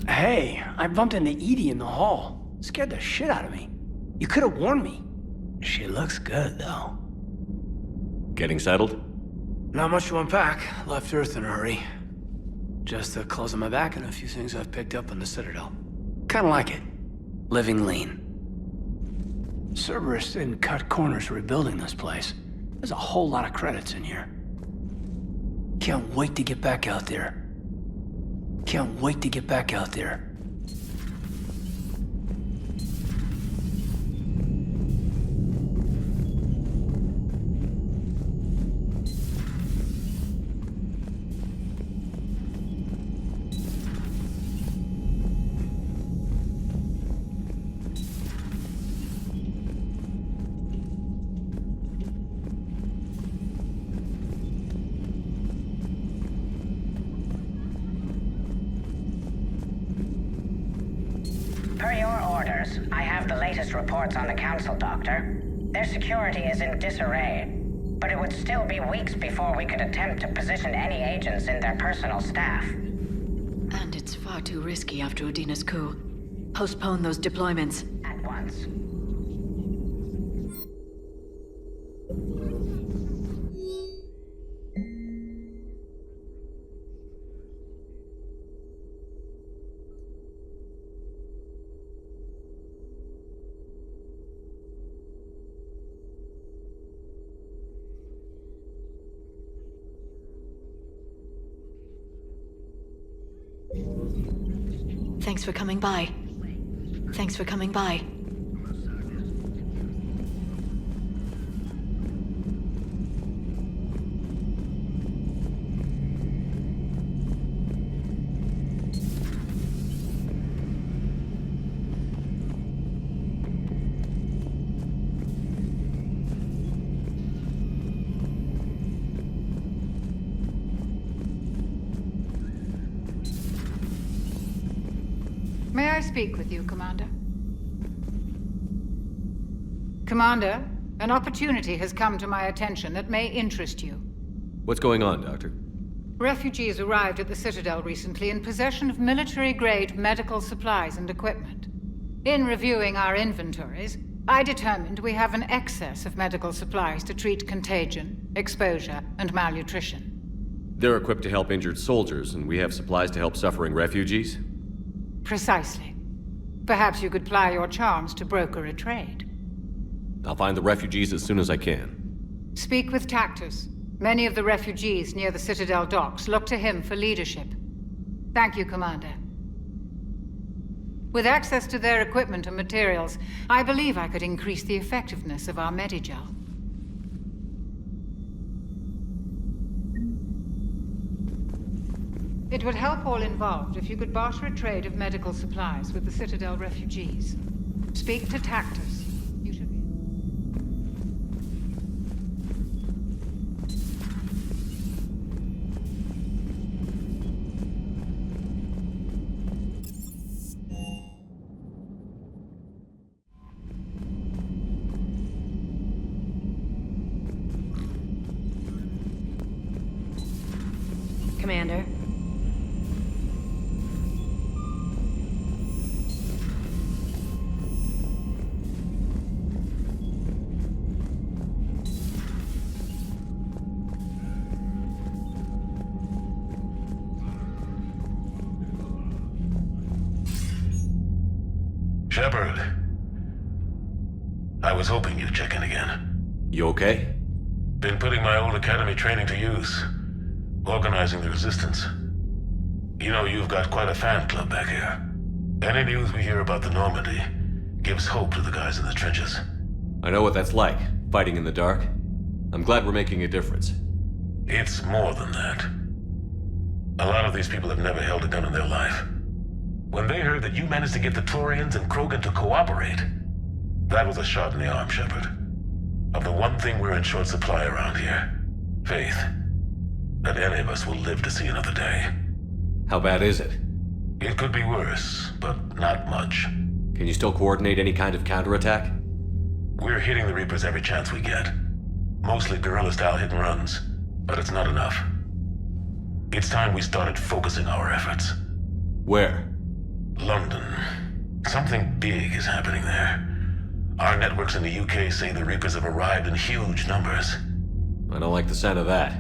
Hey, I bumped into Edie in the hall. Scared the shit out of me. You could have warned me. She looks good, though. Getting settled? Not much to unpack. Left Earth in a hurry. Just the clothes on my back and a few things I've picked up on the Citadel. Kinda like it. Living lean. Cerberus didn't cut corners rebuilding this place. There's a whole lot of credits in here. Can't wait to get back out there. Can't wait to get back out there. the latest reports on the Council, Doctor. Their security is in disarray, but it would still be weeks before we could attempt to position any agents in their personal staff. And it's far too risky after Udina's coup. Postpone those deployments. At once. Thanks for coming by. Thanks for coming by. May I speak with you, Commander? Commander, an opportunity has come to my attention that may interest you. What's going on, Doctor? Refugees arrived at the Citadel recently in possession of military-grade medical supplies and equipment. In reviewing our inventories, I determined we have an excess of medical supplies to treat contagion, exposure, and malnutrition. They're equipped to help injured soldiers, and we have supplies to help suffering refugees? Precisely. Perhaps you could ply your charms to broker a trade. I'll find the refugees as soon as I can. Speak with Tactus. Many of the refugees near the Citadel docks look to him for leadership. Thank you, Commander. With access to their equipment and materials, I believe I could increase the effectiveness of our Medigel. It would help all involved if you could barter a trade of medical supplies with the Citadel refugees. Speak to Tactus. You should be... Commander. Shepard. I was hoping you'd check in again. You okay? Been putting my old academy training to use. Organizing the resistance. You know, you've got quite a fan club back here. Any news we hear about the Normandy gives hope to the guys in the trenches. I know what that's like, fighting in the dark. I'm glad we're making a difference. It's more than that. A lot of these people have never held a gun in their life. When they heard that you managed to get the Torians and Krogan to cooperate, that was a shot in the arm, Shepard. Of the one thing we're in short supply around here, faith. That any of us will live to see another day. How bad is it? It could be worse, but not much. Can you still coordinate any kind of counterattack? We're hitting the Reapers every chance we get. Mostly guerrilla-style hit-and-runs, but it's not enough. It's time we started focusing our efforts. Where? London. Something big is happening there. Our networks in the UK say the Reapers have arrived in huge numbers. I don't like the sound of that.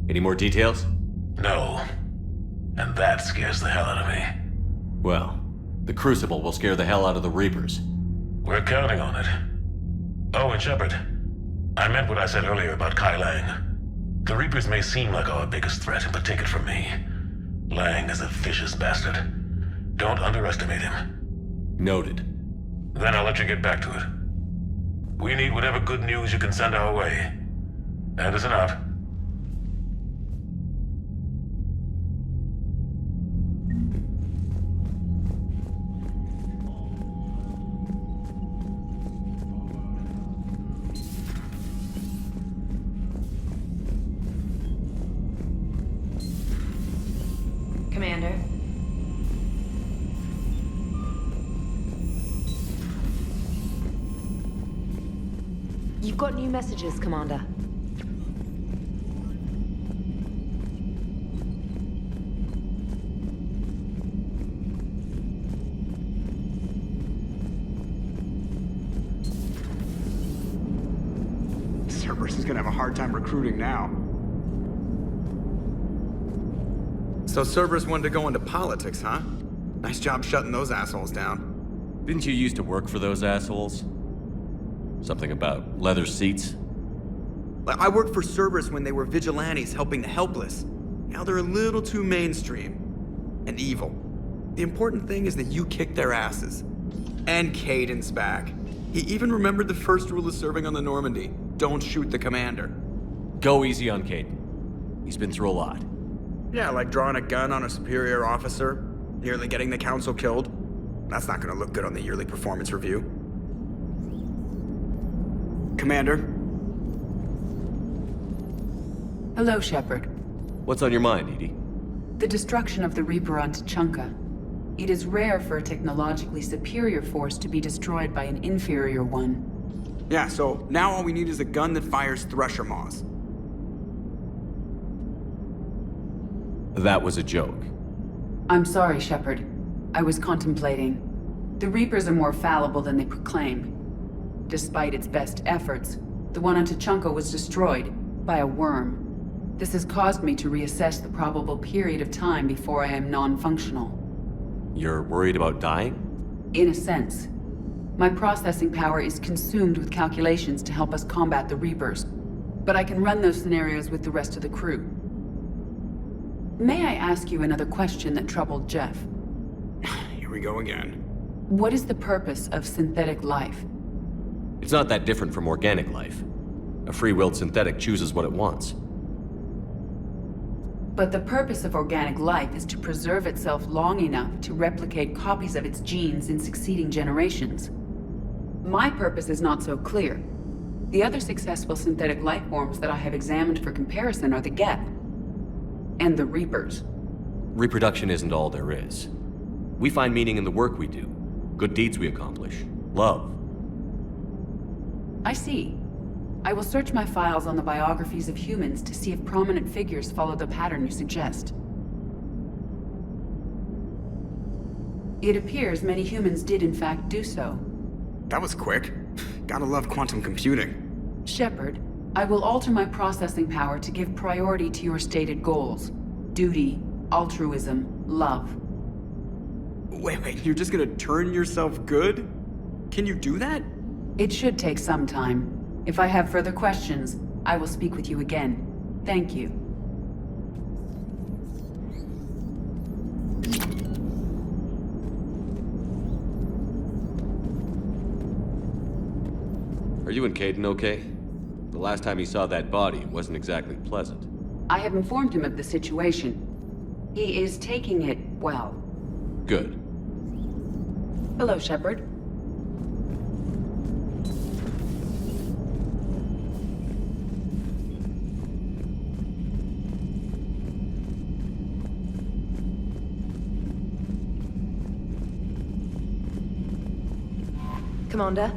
Any more details? No. And that scares the hell out of me. Well, the Crucible will scare the hell out of the Reapers. We're counting on it. Oh, and Shepard, I meant what I said earlier about Kai Lang. The Reapers may seem like our biggest threat, but take it from me. Lang is a vicious bastard. Don't underestimate him. Noted. Then I'll let you get back to it. We need whatever good news you can send our way. Anderson out. Commander. We've got new messages, Commander. Cerberus is gonna have a hard time recruiting now. So Cerberus wanted to go into politics, huh? Nice job shutting those assholes down. Didn't you used to work for those assholes? Something about leather seats? I worked for Cerberus when they were vigilantes helping the helpless. Now they're a little too mainstream. And evil. The important thing is that you kicked their asses. And Caden's back. He even remembered the first rule of serving on the Normandy. Don't shoot the commander. Go easy on Caden. He's been through a lot. Yeah, like drawing a gun on a superior officer, nearly getting the council killed. That's not gonna look good on the yearly performance review. Commander? Hello, Shepard. What's on your mind, Edie? The destruction of the Reaper on Tuchanka. It is rare for a technologically superior force to be destroyed by an inferior one. Yeah, so now all we need is a gun that fires thresher maws. That was a joke. I'm sorry, Shepard. I was contemplating. The Reapers are more fallible than they proclaim. Despite its best efforts, the one on Tuchanka was destroyed by a worm. This has caused me to reassess the probable period of time before I am non-functional. You're worried about dying? In a sense. My processing power is consumed with calculations to help us combat the Reapers, but I can run those scenarios with the rest of the crew. May I ask you another question that troubled Jeff? Here we go again. What is the purpose of synthetic life? It's not that different from organic life. A free-willed synthetic chooses what it wants. But the purpose of organic life is to preserve itself long enough to replicate copies of its genes in succeeding generations. My purpose is not so clear. The other successful synthetic life forms that I have examined for comparison are the Geth and the Reapers. Reproduction isn't all there is. We find meaning in the work we do, good deeds we accomplish, love. I see. I will search my files on the biographies of humans to see if prominent figures follow the pattern you suggest. It appears many humans did in fact do so. That was quick. Gotta love quantum computing. Shepard, I will alter my processing power to give priority to your stated goals. Duty, altruism, love. Wait, you're just gonna turn yourself good? Can you do that? It should take some time. If I have further questions, I will speak with you again. Thank you. Are you and Caden okay? The last time he saw that body, it wasn't exactly pleasant. I have informed him of the situation. He is taking it well. Good. Hello, Shepard. Commander?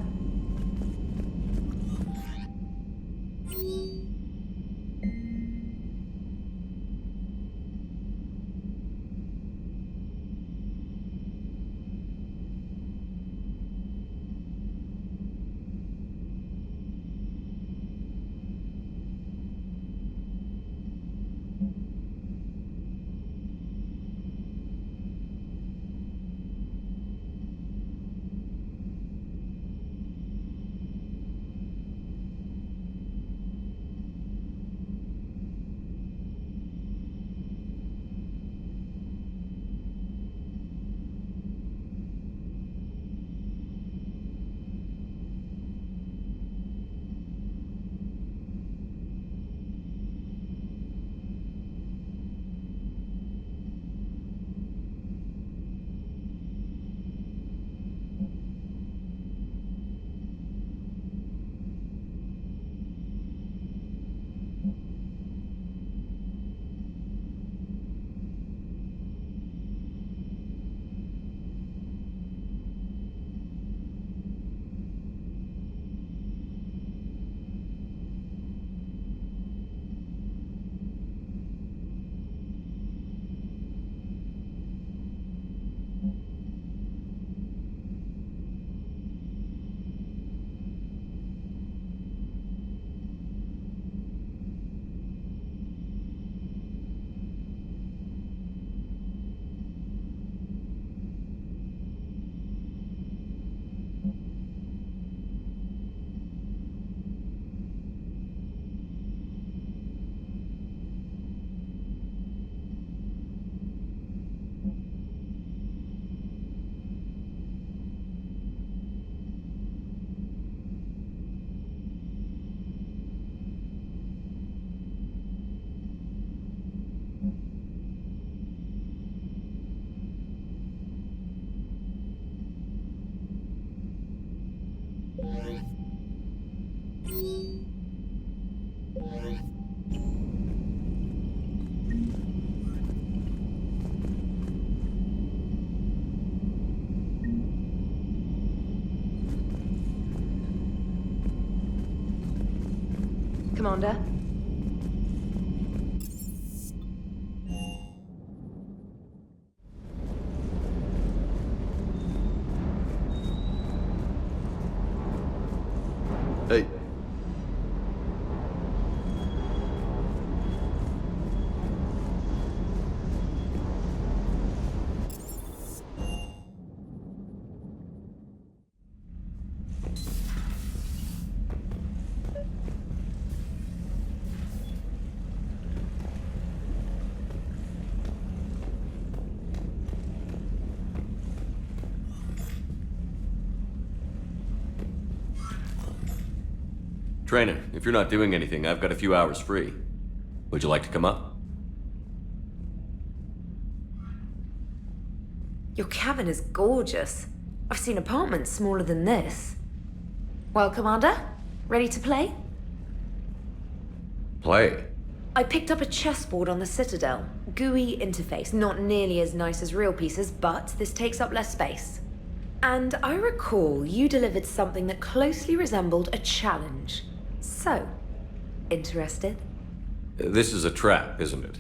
Commander? Hey. Trainer, if you're not doing anything, I've got a few hours free. Would you like to come up? Your cabin is gorgeous. I've seen apartments smaller than this. Well, Commander, ready to play? Play? I picked up a chessboard on the Citadel. GUI interface, not nearly as nice as real pieces, but this takes up less space. And I recall you delivered something that closely resembled a challenge. So, interested? This is a trap, isn't it?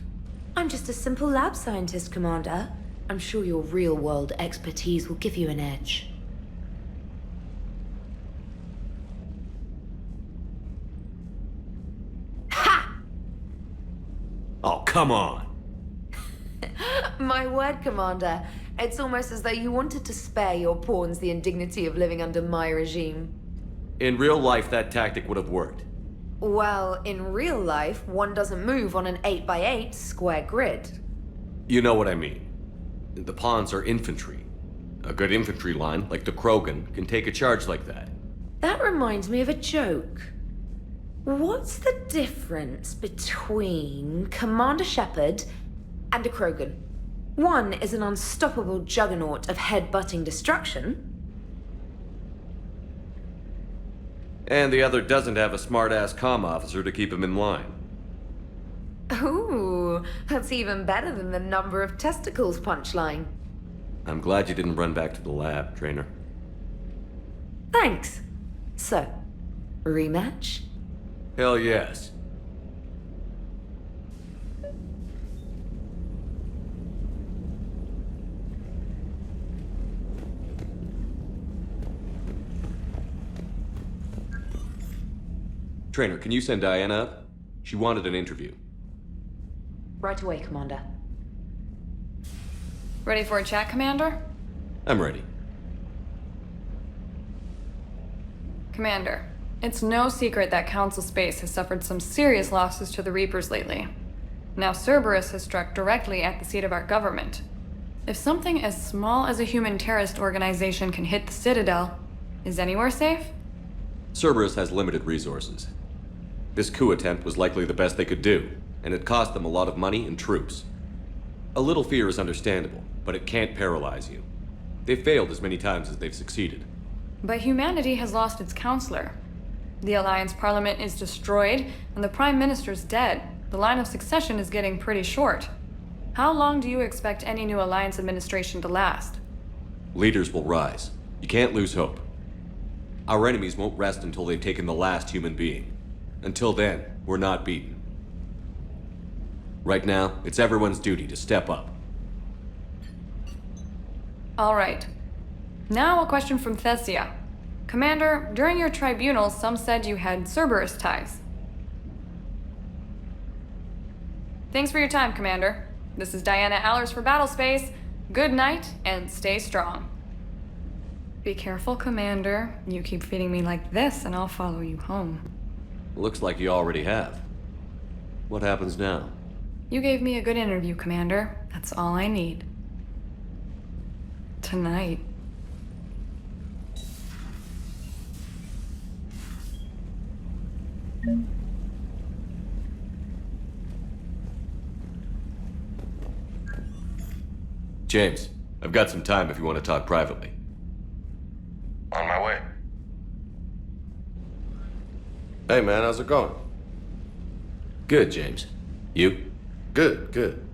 I'm just a simple lab scientist, Commander. I'm sure your real-world expertise will give you an edge. Ha! Oh, come on! My word, Commander. It's almost as though you wanted to spare your pawns the indignity of living under my regime. In real life, that tactic would have worked. Well, in real life, one doesn't move on an 8x8 square grid. You know what I mean. The pawns are infantry. A good infantry line, like the Krogan, can take a charge like that. That reminds me of a joke. What's the difference between Commander Shepard and a Krogan? One is an unstoppable juggernaut of head-butting destruction. And the other doesn't have a smart-ass comm officer to keep him in line. Ooh, that's even better than the number of testicles punchline. I'm glad you didn't run back to the lab, Trainer. Thanks. So, rematch? Hell yes. Trainer, can you send Diana up? She wanted an interview. Right away, Commander. Ready for a chat, Commander? I'm ready. Commander, it's no secret that Council Space has suffered some serious losses to the Reapers lately. Now Cerberus has struck directly at the seat of our government. If something as small as a human terrorist organization can hit the Citadel, is anywhere safe? Cerberus has limited resources. This coup attempt was likely the best they could do, and it cost them a lot of money and troops. A little fear is understandable, but it can't paralyze you. They've failed as many times as they've succeeded. But humanity has lost its counselor. The Alliance Parliament is destroyed, and the Prime Minister's dead. The line of succession is getting pretty short. How long do you expect any new Alliance administration to last? Leaders will rise. You can't lose hope. Our enemies won't rest until they've taken the last human being. Until then, we're not beaten. Right now, it's everyone's duty to step up. All right. Now a question from Thessia. Commander, during your tribunal, some said you had Cerberus ties. Thanks for your time, Commander. This is Diana Allers for Battlespace. Good night, and stay strong. Be careful, Commander. You keep feeding me like this, and I'll follow you home. Looks like you already have. What happens now? You gave me a good interview, Commander. That's all I need. Tonight. James, I've got some time if you want to talk privately. On my way. Hey man, how's it going? Good, James. You? Good, good.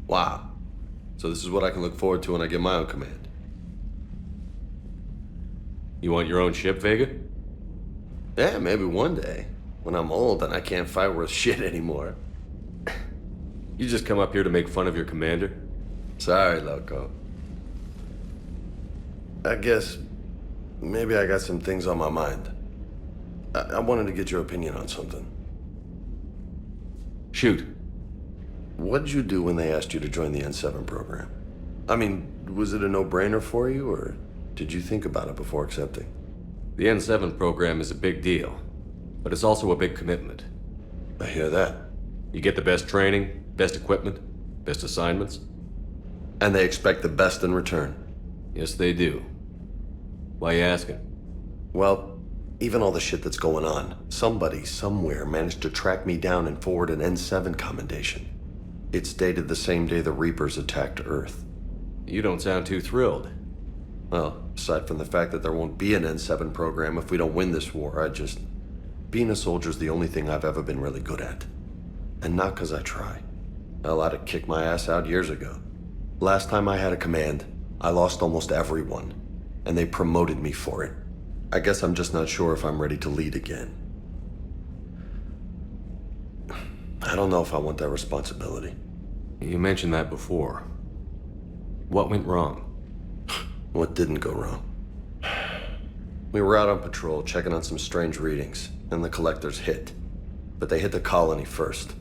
Wow. So this is what I can look forward to when I get my own command. You want your own ship, Vega? Yeah, maybe one day. When I'm old and I can't fight worth shit anymore. You just come up here to make fun of your commander? Sorry, Loco. I guess maybe I got some things on my mind. I wanted to get your opinion on something. Shoot. What did you do when they asked you to join the N7 program? I mean, was it a no-brainer for you, or did you think about it before accepting? The N7 program is a big deal, but it's also a big commitment. I hear that. You get the best training, best equipment, best assignments. And they expect the best in return. Yes, they do. Why you asking? Well, even all the shit that's going on, somebody somewhere managed to track me down and forward an N7 commendation. It's dated the same day the Reapers attacked Earth. You don't sound too thrilled. Well, aside from the fact that there won't be an N7 program if we don't win this war, being a soldier's the only thing I've ever been really good at. And not because I try. Hell, I'd have kicked my ass out years ago. Last time I had a command, I lost almost everyone. And they promoted me for it. I guess I'm just not sure if I'm ready to lead again. I don't know if I want that responsibility. You mentioned that before. What went wrong? What didn't go wrong? We were out on patrol, checking on some strange readings, and the collectors hit. But they hit the colony first.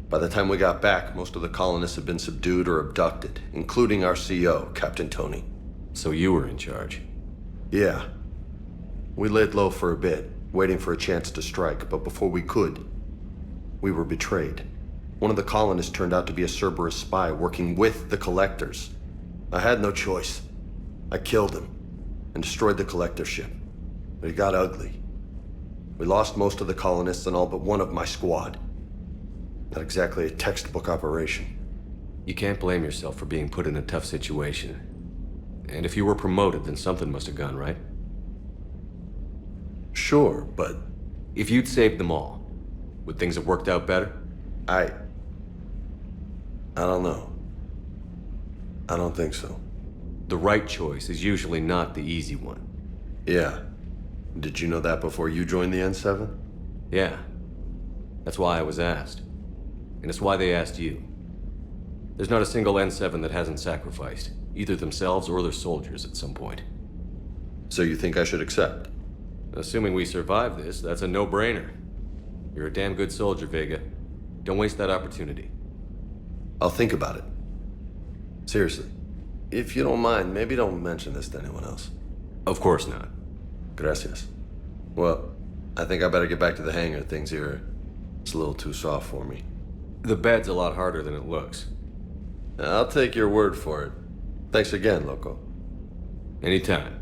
By the time we got back, most of the colonists had been subdued or abducted, including our CO, Captain Tony. So you were in charge? Yeah. We laid low for a bit, waiting for a chance to strike, but before we could, we were betrayed. One of the colonists turned out to be a Cerberus spy working with the collectors. I had no choice. I killed him and destroyed the collector ship. But it got ugly. We lost most of the colonists and all but one of my squad. Not exactly a textbook operation. You can't blame yourself for being put in a tough situation. And if you were promoted, then something must have gone right. Sure, but... If you'd saved them all, would things have worked out better? I don't know. I don't think so. The right choice is usually not the easy one. Yeah. Did you know that before you joined the N7? Yeah. That's why I was asked. And it's why they asked you. There's not a single N7 that hasn't sacrificed, either themselves or their soldiers at some point. So you think I should accept? Assuming we survive this, that's a no-brainer. You're a damn good soldier, Vega. Don't waste that opportunity. I'll think about it. Seriously. If you don't mind, maybe don't mention this to anyone else. Of course not. Gracias. Well, I think I better get back to the hangar. Things here, it's a little too soft for me. The bed's a lot harder than it looks. I'll take your word for it. Thanks again, Loco. Anytime.